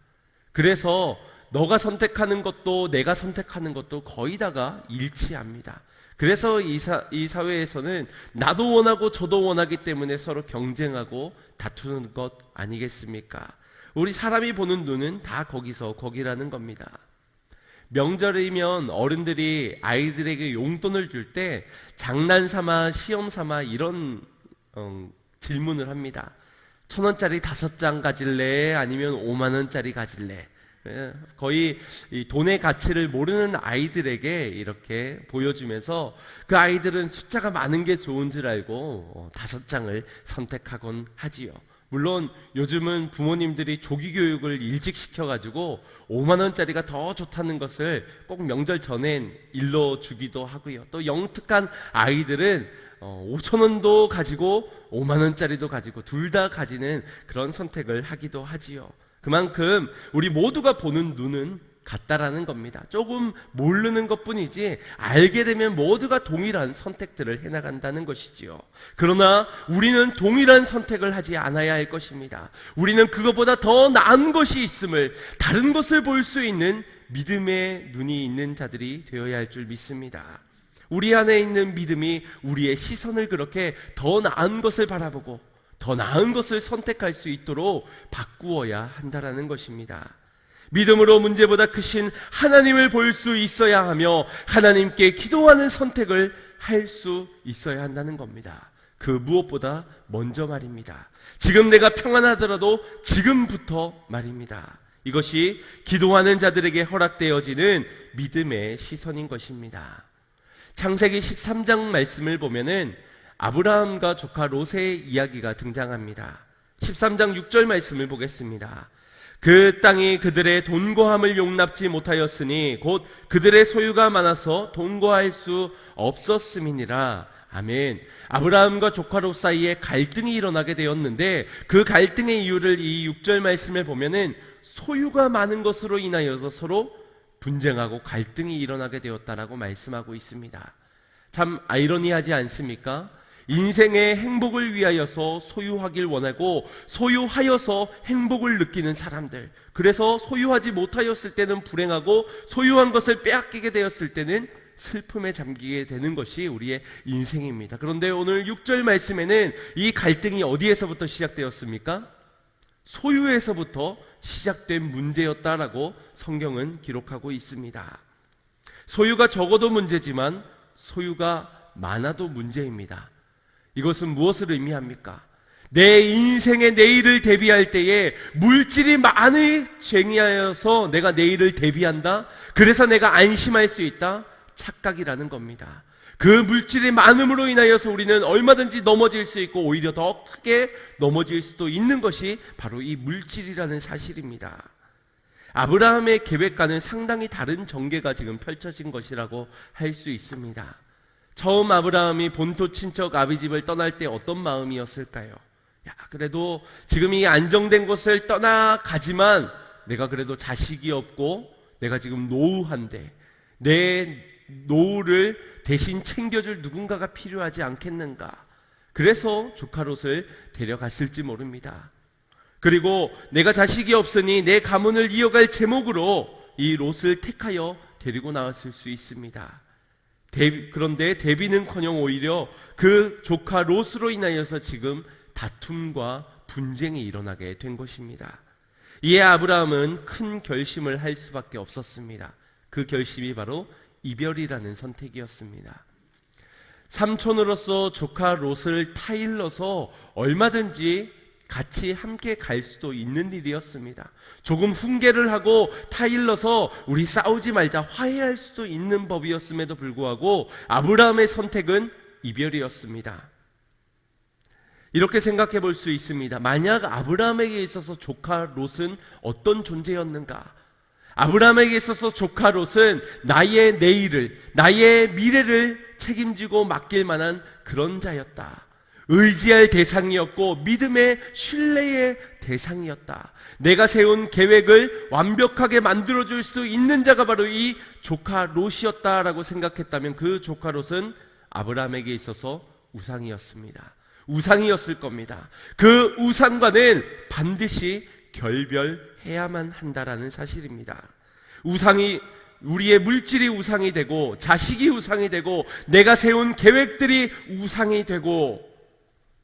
[SPEAKER 1] 그래서 너가 선택하는 것도 내가 선택하는 것도 거의 다가 일치합니다. 그래서 이 사회에서는 나도 원하고 저도 원하기 때문에 서로 경쟁하고 다투는 것 아니겠습니까? 우리 사람이 보는 눈은 다 거기라는 겁니다. 명절이면 어른들이 아이들에게 용돈을 줄 때 장난삼아 시험삼아 이런 질문을 합니다. 1,000원짜리 5장 가질래? 아니면 5만 원짜리 가질래? 거의 이 돈의 가치를 모르는 아이들에게 이렇게 보여주면서 그 아이들은 숫자가 많은 게 좋은 줄 알고 5장을 선택하곤 하지요. 물론 요즘은 부모님들이 조기 교육을 일찍 시켜가지고 5만 원짜리가 더 좋다는 것을 꼭 명절 전엔 일러주기도 하고요. 또 영특한 아이들은 5천 원도 가지고 5만 원짜리도 가지고 둘 다 가지는 그런 선택을 하기도 하지요. 그만큼 우리 모두가 보는 눈은 같다라는 겁니다. 조금 모르는 것뿐이지 알게 되면 모두가 동일한 선택들을 해나간다는 것이지요. 그러나 우리는 동일한 선택을 하지 않아야 할 것입니다. 우리는 그것보다 더 나은 것이 있음을, 다른 것을 볼 수 있는 믿음의 눈이 있는 자들이 되어야 할 줄 믿습니다. 우리 안에 있는 믿음이 우리의 시선을 그렇게 더 나은 것을 바라보고 더 나은 것을 선택할 수 있도록 바꾸어야 한다라는 것입니다. 믿음으로 문제보다 크신 하나님을 볼 수 있어야 하며 하나님께 기도하는 선택을 할 수 있어야 한다는 겁니다. 그 무엇보다 먼저 말입니다. 지금 내가 평안하더라도 지금부터 말입니다. 이것이 기도하는 자들에게 허락되어지는 믿음의 시선인 것입니다. 창세기 13장 말씀을 보면은 아브라함과 조카 롯의 이야기가 등장합니다. 13장 6절 말씀을 보겠습니다. 그 땅이 그들의 돈고함을 용납지 못하였으니 곧 그들의 소유가 많아서 돈고할 수 없었음이니라. 아멘. 아브라함과 조카 롯 사이에 갈등이 일어나게 되었는데 그 갈등의 이유를 이 6절 말씀을 보면은 소유가 많은 것으로 인하여서 서로 분쟁하고 갈등이 일어나게 되었다라고 말씀하고 있습니다. 참 아이러니하지 않습니까? 인생의 행복을 위하여서 소유하길 원하고 소유하여서 행복을 느끼는 사람들, 그래서 소유하지 못하였을 때는 불행하고 소유한 것을 빼앗기게 되었을 때는 슬픔에 잠기게 되는 것이 우리의 인생입니다. 그런데 오늘 6절 말씀에는 이 갈등이 어디에서부터 시작되었습니까? 소유에서부터 시작된 문제였다라고 성경은 기록하고 있습니다. 소유가 적어도 문제지만 소유가 많아도 문제입니다. 이것은 무엇을 의미합니까? 내 인생의 내일을 대비할 때에 물질이 많이 쟁여서 내가 내일을 대비한다? 그래서 내가 안심할 수 있다? 착각이라는 겁니다. 그 물질이 많음으로 인하여서 우리는 얼마든지 넘어질 수 있고 오히려 더 크게 넘어질 수도 있는 것이 바로 이 물질이라는 사실입니다. 아브라함의 계획과는 상당히 다른 전개가 지금 펼쳐진 것이라고 할 수 있습니다. 처음 아브라함이 본토 친척 아비집을 떠날 때 어떤 마음이었을까요? 그래도 지금 이 안정된 곳을 떠나가지만 내가 그래도 자식이 없고 내가 지금 노후한데 내 노후를 대신 챙겨줄 누군가가 필요하지 않겠는가? 그래서 조카 롯을 데려갔을지 모릅니다. 그리고 내가 자식이 없으니 내 가문을 이어갈 제목으로 이 롯을 택하여 데리고 나왔을 수 있습니다. 그런데 대비는커녕 오히려 그 조카 롯으로 인하여서 지금 다툼과 분쟁이 일어나게 된 것입니다. 이에 아브라함은 큰 결심을 할 수밖에 없었습니다. 그 결심이 바로 이별이라는 선택이었습니다. 삼촌으로서 조카 롯을 타일러서 얼마든지 같이 함께 갈 수도 있는 일이었습니다. 조금 훈계를 하고 타일러서 우리 싸우지 말자 화해할 수도 있는 법이었음에도 불구하고 아브라함의 선택은 이별이었습니다. 이렇게 생각해 볼 수 있습니다. 만약 아브라함에게 있어서 조카 롯은 어떤 존재였는가? 아브라함에게 있어서 조카 롯은 나의 내일을, 나의 미래를 책임지고 맡길 만한 그런 자였다. 의지할 대상이었고 믿음의 신뢰의 대상이었다. 내가 세운 계획을 완벽하게 만들어줄 수 있는 자가 바로 이 조카 롯이었다라고 생각했다면 그 조카 롯은 아브라함에게 있어서 우상이었습니다. 우상이었을 겁니다. 그 우상과는 반드시 결별해야만 한다라는 사실입니다. 우상이, 우리의 물질이 우상이 되고 자식이 우상이 되고 내가 세운 계획들이 우상이 되고,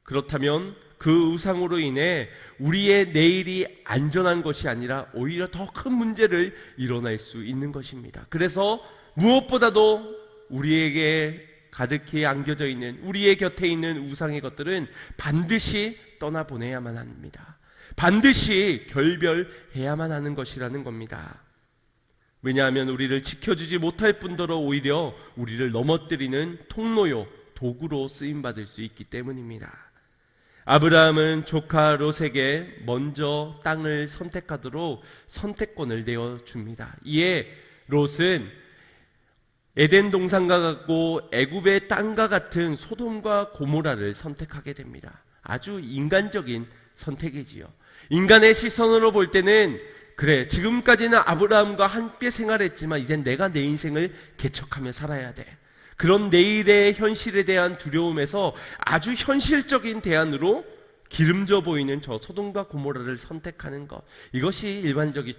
[SPEAKER 1] 그렇다면 그 우상으로 인해 우리의 내일이 안전한 것이 아니라 오히려 더 큰 문제를 일어날 수 있는 것입니다. 그래서 무엇보다도 우리에게 가득히 안겨져 있는, 우리의 곁에 있는 우상의 것들은 반드시 떠나보내야만 합니다. 반드시 결별해야만 하는 것이라는 겁니다. 왜냐하면 우리를 지켜주지 못할 뿐더러 오히려 우리를 넘어뜨리는 통로요, 도구로 쓰임받을 수 있기 때문입니다. 아브라함은 조카 롯에게 먼저 땅을 선택하도록 선택권을 내어줍니다. 이에 롯은 에덴 동산과 같고 애굽의 땅과 같은 소돔과 고모라를 선택하게 됩니다. 아주 인간적인 선택이지요. 인간의 시선으로 볼 때는 그래, 지금까지는 아브라함과 함께 생활했지만 이젠 내가 내 인생을 개척하며 살아야 돼. 그런 내일의 현실에 대한 두려움에서 아주 현실적인 대안으로 기름져 보이는 저 소돔과 고모라를 선택하는 것, 이것이 일반적인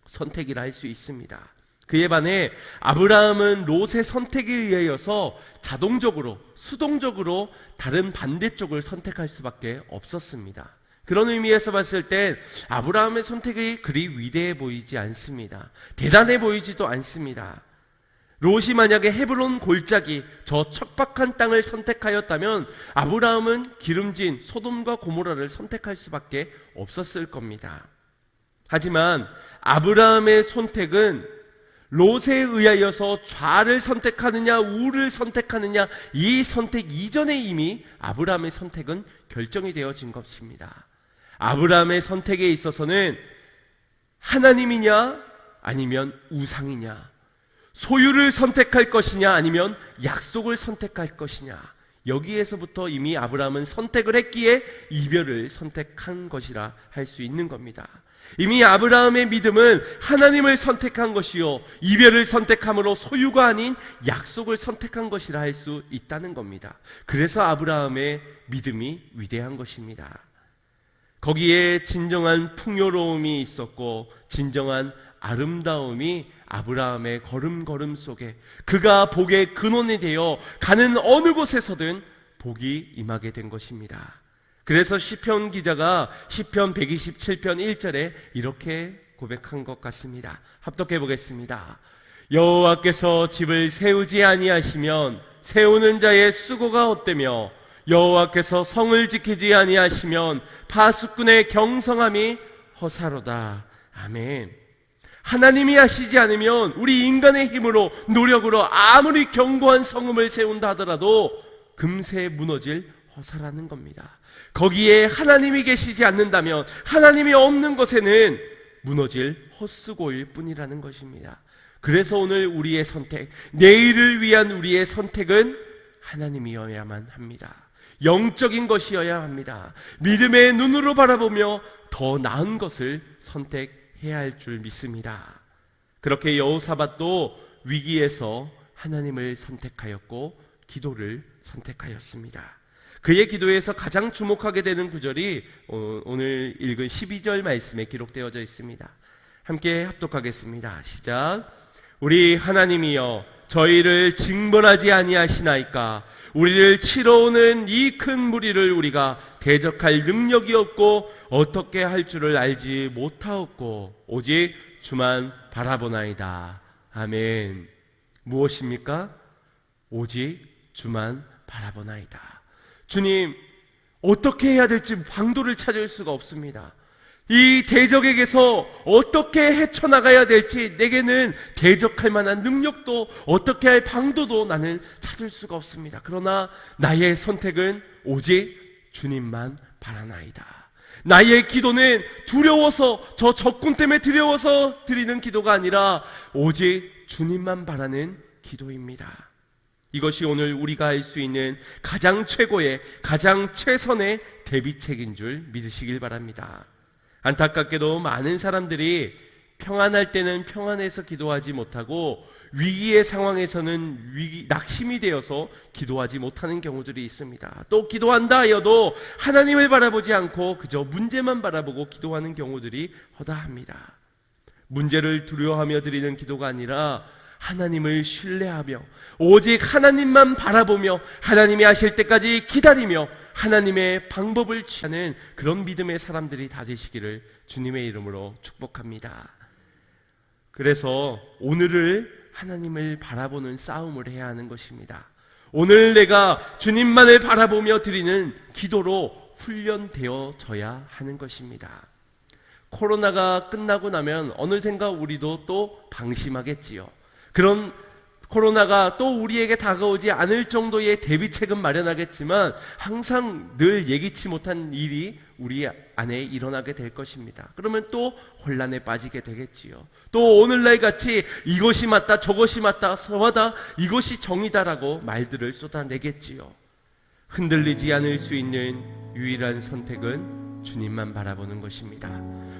[SPEAKER 1] 선택이라 할 수 있습니다. 그에 반해 아브라함은 롯의 선택에 의하여서 자동적으로, 수동적으로 다른 반대쪽을 선택할 수밖에 없었습니다. 그런 의미에서 봤을 땐 아브라함의 선택이 그리 위대해 보이지 않습니다. 대단해 보이지도 않습니다. 롯이 만약에 헤브론 골짜기, 저 척박한 땅을 선택하였다면 아브라함은 기름진 소돔과 고모라를 선택할 수밖에 없었을 겁니다. 하지만 아브라함의 선택은 롯에 의하여서 좌를 선택하느냐 우를 선택하느냐, 이 선택 이전에 이미 아브라함의 선택은 결정이 되어진 것입니다. 아브라함의 선택에 있어서는 하나님이냐 아니면 우상이냐, 소유를 선택할 것이냐 아니면 약속을 선택할 것이냐, 여기에서부터 이미 아브라함은 선택을 했기에 이별을 선택한 것이라 할 수 있는 겁니다. 이미 아브라함의 믿음은 하나님을 선택한 것이요, 이별을 선택함으로 소유가 아닌 약속을 선택한 것이라 할 수 있다는 겁니다. 그래서 아브라함의 믿음이 위대한 것입니다. 거기에 진정한 풍요로움이 있었고 진정한 아름다움이 아브라함의 걸음걸음 속에, 그가 복의 근원이 되어 가는 어느 곳에서든 복이 임하게 된 것입니다. 그래서 시편 기자가 시편 127편 1절에 이렇게 고백한 것 같습니다. 합독해 보겠습니다. 여호와께서 집을 세우지 아니하시면 세우는 자의 수고가 헛되며 여호와께서 성을 지키지 아니하시면 파수꾼의 경성함이 허사로다. 아멘. 하나님이 하시지 않으면 우리 인간의 힘으로, 노력으로 아무리 견고한 성읍을 세운다 하더라도 금세 무너질 허사라는 겁니다. 거기에 하나님이 계시지 않는다면, 하나님이 없는 것에는 무너질 헛수고일 뿐이라는 것입니다. 그래서 오늘 우리의 선택, 내일을 위한 우리의 선택은 하나님이어야만 합니다. 영적인 것이어야 합니다. 믿음의 눈으로 바라보며 더 나은 것을 선택해야 할 줄 믿습니다. 그렇게 여호사밧도 위기에서 하나님을 선택하였고 기도를 선택하였습니다. 그의 기도에서 가장 주목하게 되는 구절이 오늘 읽은 12절 말씀에 기록되어져 있습니다. 함께 합독하겠습니다. 시작. 우리 하나님이여, 저희를 징벌하지 아니하시나이까. 우리를 치러 오는 이 큰 무리를 우리가 대적할 능력이 없고 어떻게 할 줄을 알지 못하옵고 오직 주만 바라보나이다. 아멘. 무엇입니까? 오직 주만 바라보나이다. 주님, 어떻게 해야 될지 방도를 찾을 수가 없습니다. 이 대적에게서 어떻게 헤쳐나가야 될지, 내게는 대적할 만한 능력도 어떻게 할 방도도 나는 찾을 수가 없습니다. 그러나 나의 선택은 오직 주님만 바라나이다. 나의 기도는 두려워서, 저 적군 때문에 두려워서 드리는 기도가 아니라 오직 주님만 바라는 기도입니다. 이것이 오늘 우리가 할 수 있는 가장 최고의, 가장 최선의 대비책인 줄 믿으시길 바랍니다. 안타깝게도 많은 사람들이 평안할 때는 평안해서 기도하지 못하고 위기의 상황에서는 낙심이 되어서 기도하지 못하는 경우들이 있습니다. 또 기도한다 하여도 하나님을 바라보지 않고 그저 문제만 바라보고 기도하는 경우들이 허다합니다. 문제를 두려워하며 드리는 기도가 아니라 하나님을 신뢰하며 오직 하나님만 바라보며 하나님이 하실 때까지 기다리며 하나님의 방법을 취하는 그런 믿음의 사람들이 다 되시기를 주님의 이름으로 축복합니다. 그래서 오늘을 하나님을 바라보는 싸움을 해야 하는 것입니다. 오늘 내가 주님만을 바라보며 드리는 기도로 훈련되어져야 하는 것입니다. 코로나가 끝나고 나면 어느샌가 우리도 또 방심하겠지요. 그런 코로나가 또 우리에게 다가오지 않을 정도의 대비책은 마련하겠지만 항상 늘 예기치 못한 일이 우리 안에 일어나게 될 것입니다. 그러면 또 혼란에 빠지게 되겠지요. 또 오늘날 같이 이것이 맞다 저것이 맞다 서하다 이것이 정의다라고 말들을 쏟아내겠지요. 흔들리지 않을 수 있는 유일한 선택은 주님만 바라보는 것입니다.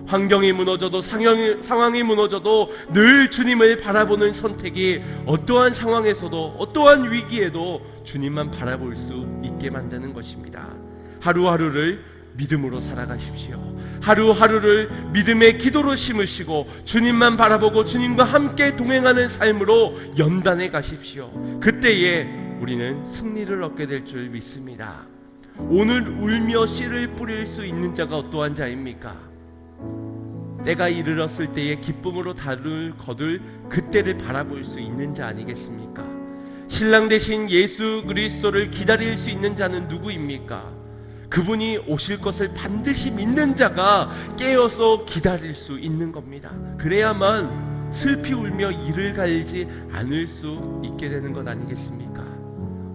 [SPEAKER 1] 환경이 무너져도 상황이 무너져도 늘 주님을 바라보는 선택이 어떠한 상황에서도 어떠한 위기에도 주님만 바라볼 수 있게 만드는 것입니다. 하루하루를 믿음으로 살아가십시오. 하루하루를 믿음의 기도로 심으시고 주님만 바라보고 주님과 함께 동행하는 삶으로 연단해 가십시오. 그때에 우리는 승리를 얻게 될 줄 믿습니다. 오늘 울며 씨를 뿌릴 수 있는 자가 어떠한 자입니까? 때가 이르렀을 때에 기쁨으로 달을 거둘 그때를 바라볼 수 있는 자 아니겠습니까? 신랑 되신 예수 그리스도를 기다릴 수 있는 자는 누구입니까? 그분이 오실 것을 반드시 믿는 자가 깨어서 기다릴 수 있는 겁니다. 그래야만 슬피 울며 이를 갈지 않을 수 있게 되는 것 아니겠습니까?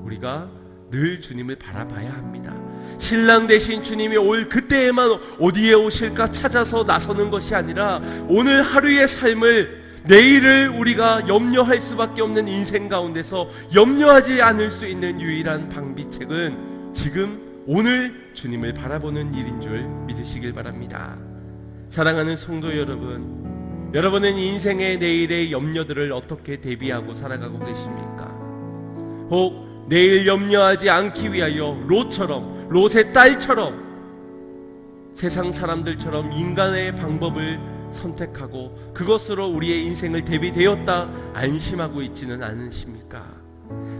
[SPEAKER 1] 우리가 늘 주님을 바라봐야 합니다. 신랑 되신 주님이 올 그때에만 어디에 오실까 찾아서 나서는 것이 아니라 오늘 하루의 삶을 내일을 우리가 염려할 수밖에 없는 인생 가운데서 염려하지 않을 수 있는 유일한 방비책은 지금 오늘 주님을 바라보는 일인 줄 믿으시길 바랍니다. 사랑하는 성도 여러분, 여러분은 인생의 내일의 염려들을 어떻게 대비하고 살아가고 계십니까? 혹 내일 염려하지 않기 위하여 롯의 딸처럼 세상 사람들처럼 인간의 방법을 선택하고 그것으로 우리의 인생을 대비되었다 안심하고 있지는 않으십니까?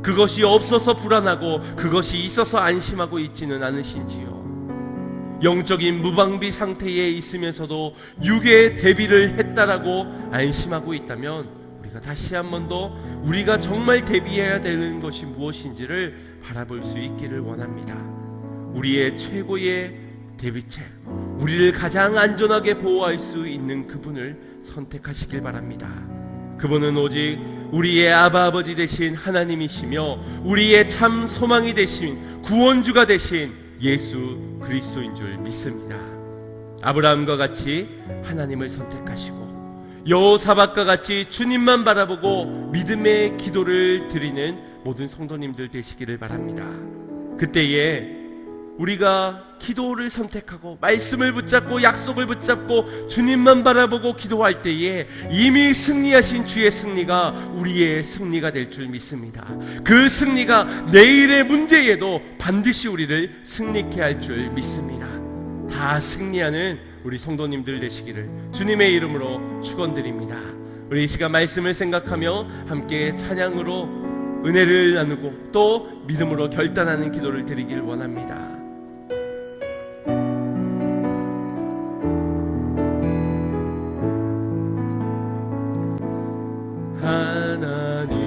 [SPEAKER 1] 그것이 없어서 불안하고 그것이 있어서 안심하고 있지는 않으신지요? 영적인 무방비 상태에 있으면서도 육의 대비를 했다라고 안심하고 있다면 우리가 다시 한 번 더 우리가 정말 대비해야 되는 것이 무엇인지를 바라볼 수 있기를 원합니다. 우리의 최고의 대비책, 우리를 가장 안전하게 보호할 수 있는 그분을 선택하시길 바랍니다. 그분은 오직 우리의 아버지 되신 하나님이시며 우리의 참 소망이 되신 구원주가 되신 예수 그리스도인 줄 믿습니다. 아브라함과 같이 하나님을 선택하시고 여호사밧과 같이 주님만 바라보고 믿음의 기도를 드리는 모든 성도님들 되시기를 바랍니다. 그때에 우리가 기도를 선택하고 말씀을 붙잡고 약속을 붙잡고 주님만 바라보고 기도할 때에 이미 승리하신 주의 승리가 우리의 승리가 될 줄 믿습니다. 그 승리가 내일의 문제에도 반드시 우리를 승리케 할 줄 믿습니다. 다 승리하는 우리 성도님들 되시기를 주님의 이름으로 축원드립니다. 우리 이 시간 말씀을 생각하며 함께 찬양으로 은혜를 나누고 또 믿음으로 결단하는 기도를 드리길 원합니다.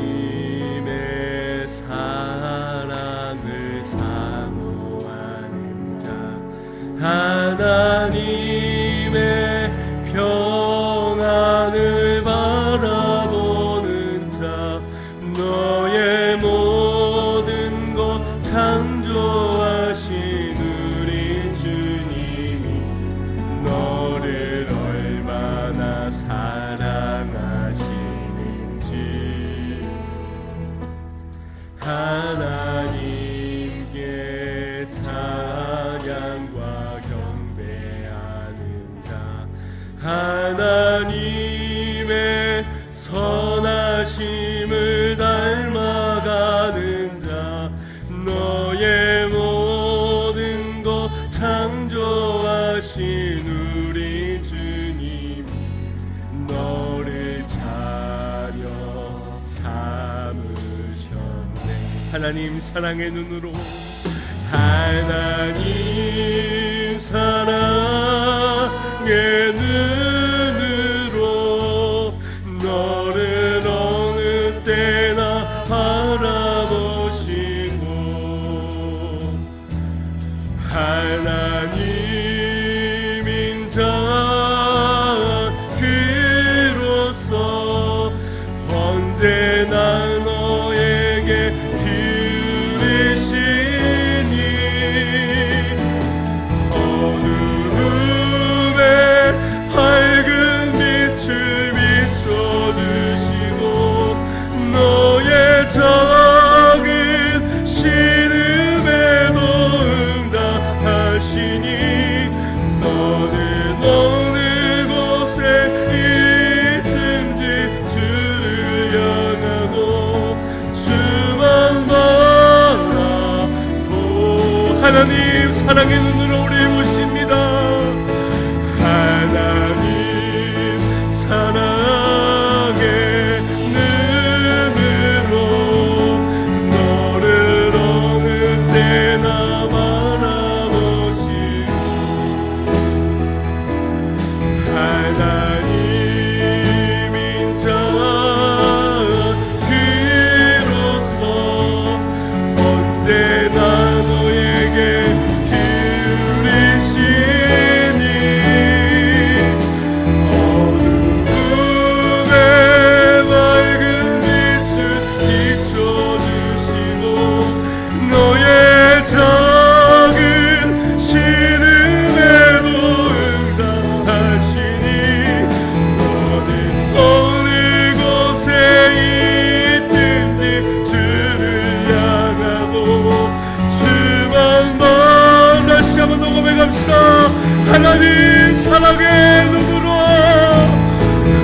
[SPEAKER 1] 하나님의 사랑을 사모하는 자, 하나님의 평안을 바라보는 자, 너의 모든 것 창조하신 우리 주님이 너를 얼마나 사랑하시는지 하나님께 찬양과 경배하는 자, 하나님의 선하심을 닮아가는 자, 너의 모든 것 창조하신 우리 주님이 너를 자녀 삼으셨네. 하나님 사랑의 눈으로, 하나님 사랑의 눈으로 너를 어느 때나 바라보시고 하나님 하나님 사랑의 눈으로 우리 보십니다. 하나님 사랑의 눈으로 너를 어느 때나 바라보시고 하나님인 자 그로서 언제나 하나님 사랑의 눈으로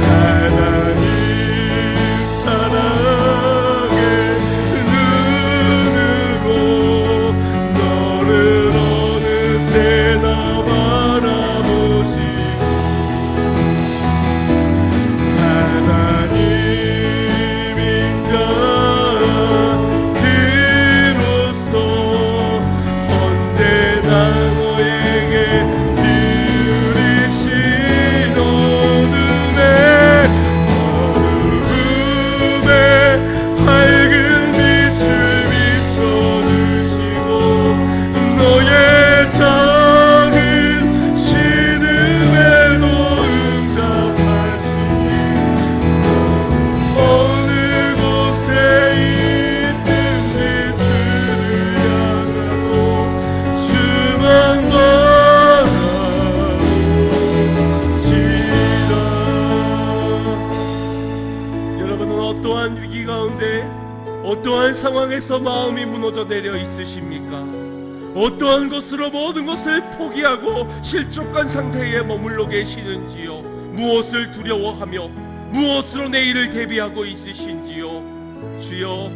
[SPEAKER 1] 하나님 사랑의 눈으로 너를 어느 때나 바라보시고 하나님인 자 그로서 언제나 너에게 어떠한 상황에서 마음이 무너져 내려 있으십니까? 어떠한 것으로 모든 것을 포기하고 실족한 상태에 머물러 계시는지요? 무엇을 두려워하며 무엇으로 내일을 대비하고 있으신지요? 주여,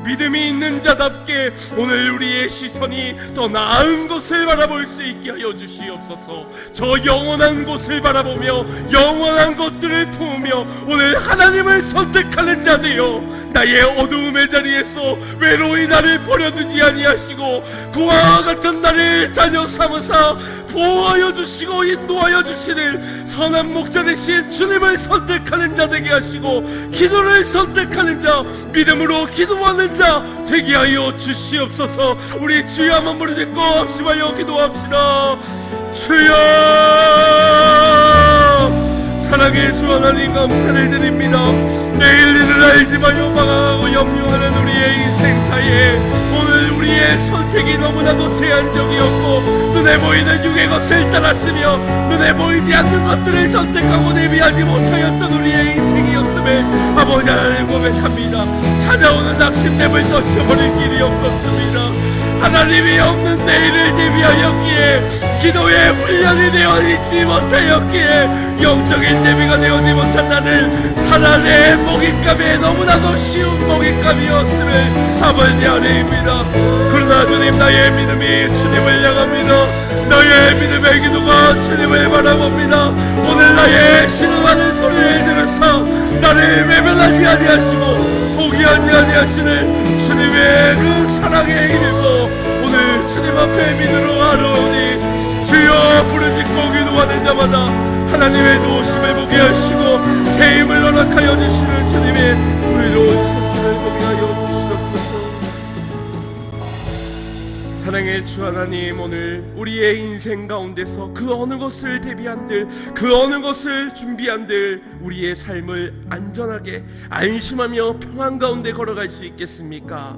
[SPEAKER 1] 믿음이 있는 자답게 오늘 우리의 시선이 더 나은 것을 바라볼 수 있게 하여 주시옵소서. 저 영원한 곳을 바라보며 영원한 것들을 품으며 오늘 하나님을 선택하는 자 되어 나의 어두움의 자리에서 외로이 나를 버려두지 아니하시고 그와 같은 나를 자녀 삼으사 보호하여 주시고 인도하여 주시는 선한 목자 되신 주님을 선택하는 자 되게 하시고 기도를 선택하는 자, 믿음으로 기도하는 자 되게 하여 주시옵소서. 우리 주여 한번 부르짖고 합심하여 기도합시다. 주여, 사랑의 주 하나님 감사를 드립니다. 내일 일을 알지만 요망하고 염려하는 우리의 인생사에 오늘 우리의 선택이 너무나도 제한적이었고 눈에 보이는 육의 것을 따랐으며 눈에 보이지 않는 것들을 선택하고 대비하지 못하였던 우리의 인생이었음을 아버지 하나님 고백합니다. 찾아오는 낙심됨을 던져버릴 길이 없었습니다. 하나님이 없는 내일을 대비하였기에 기도의 훈련이 되어 있지 못하였기에 영적인 대비가 되어지 못한 나는 사단의 먹잇감에 너무나도 쉬운 먹잇감이었음을 아버지 아뢰입니다. 그러나 주님, 나의 믿음이 주님을 향합니다. 나의 믿음의 기도가 주님을 바라봅니다. 오늘 나의 신음하는 소리를 들으사 나를 외면하지 아니하시고 포기하지 아니하시는 주님의 그 사랑의 힘입어 오늘 주님 앞에 믿음으로 하러오니 주여 부르짖고 기도하는 자마다 하나님의 도우심을 보게 하시고 새 힘을 허락하여 주시는 주님의 의로운 손길을 보게 하여 주시옵소서. 사랑의 주 하나님, 오늘 우리의 인생 가운데서 그 어느 것을 대비한들, 그 어느 것을 준비한들 우리의 삶을 안전하게 안심하며 평안 가운데 걸어갈 수 있겠습니까?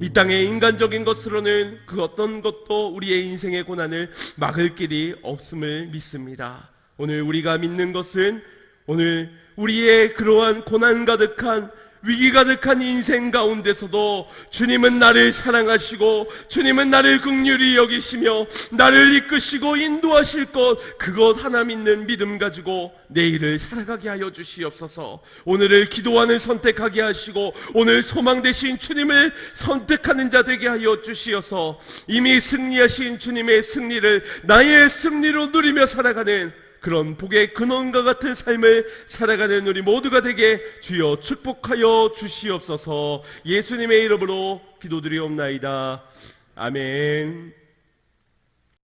[SPEAKER 1] 이 땅의 인간적인 것으로는 그 어떤 것도 우리의 인생의 고난을 막을 길이 없음을 믿습니다. 오늘 우리가 믿는 것은 오늘 우리의 그러한 고난 가득한 위기 가득한 인생 가운데서도 주님은 나를 사랑하시고 주님은 나를 긍휼히 여기시며 나를 이끄시고 인도하실 것, 그것 하나 믿는 믿음 가지고 내일을 살아가게 하여 주시옵소서. 오늘을 기도하는 선택하게 하시고 오늘 소망 되신 주님을 선택하는 자 되게 하여 주시어서 이미 승리하신 주님의 승리를 나의 승리로 누리며 살아가는 그런 복의 근원과 같은 삶을 살아가는 우리 모두가 되게 주여 축복하여 주시옵소서. 예수님의 이름으로 기도드리옵나이다. 아멘.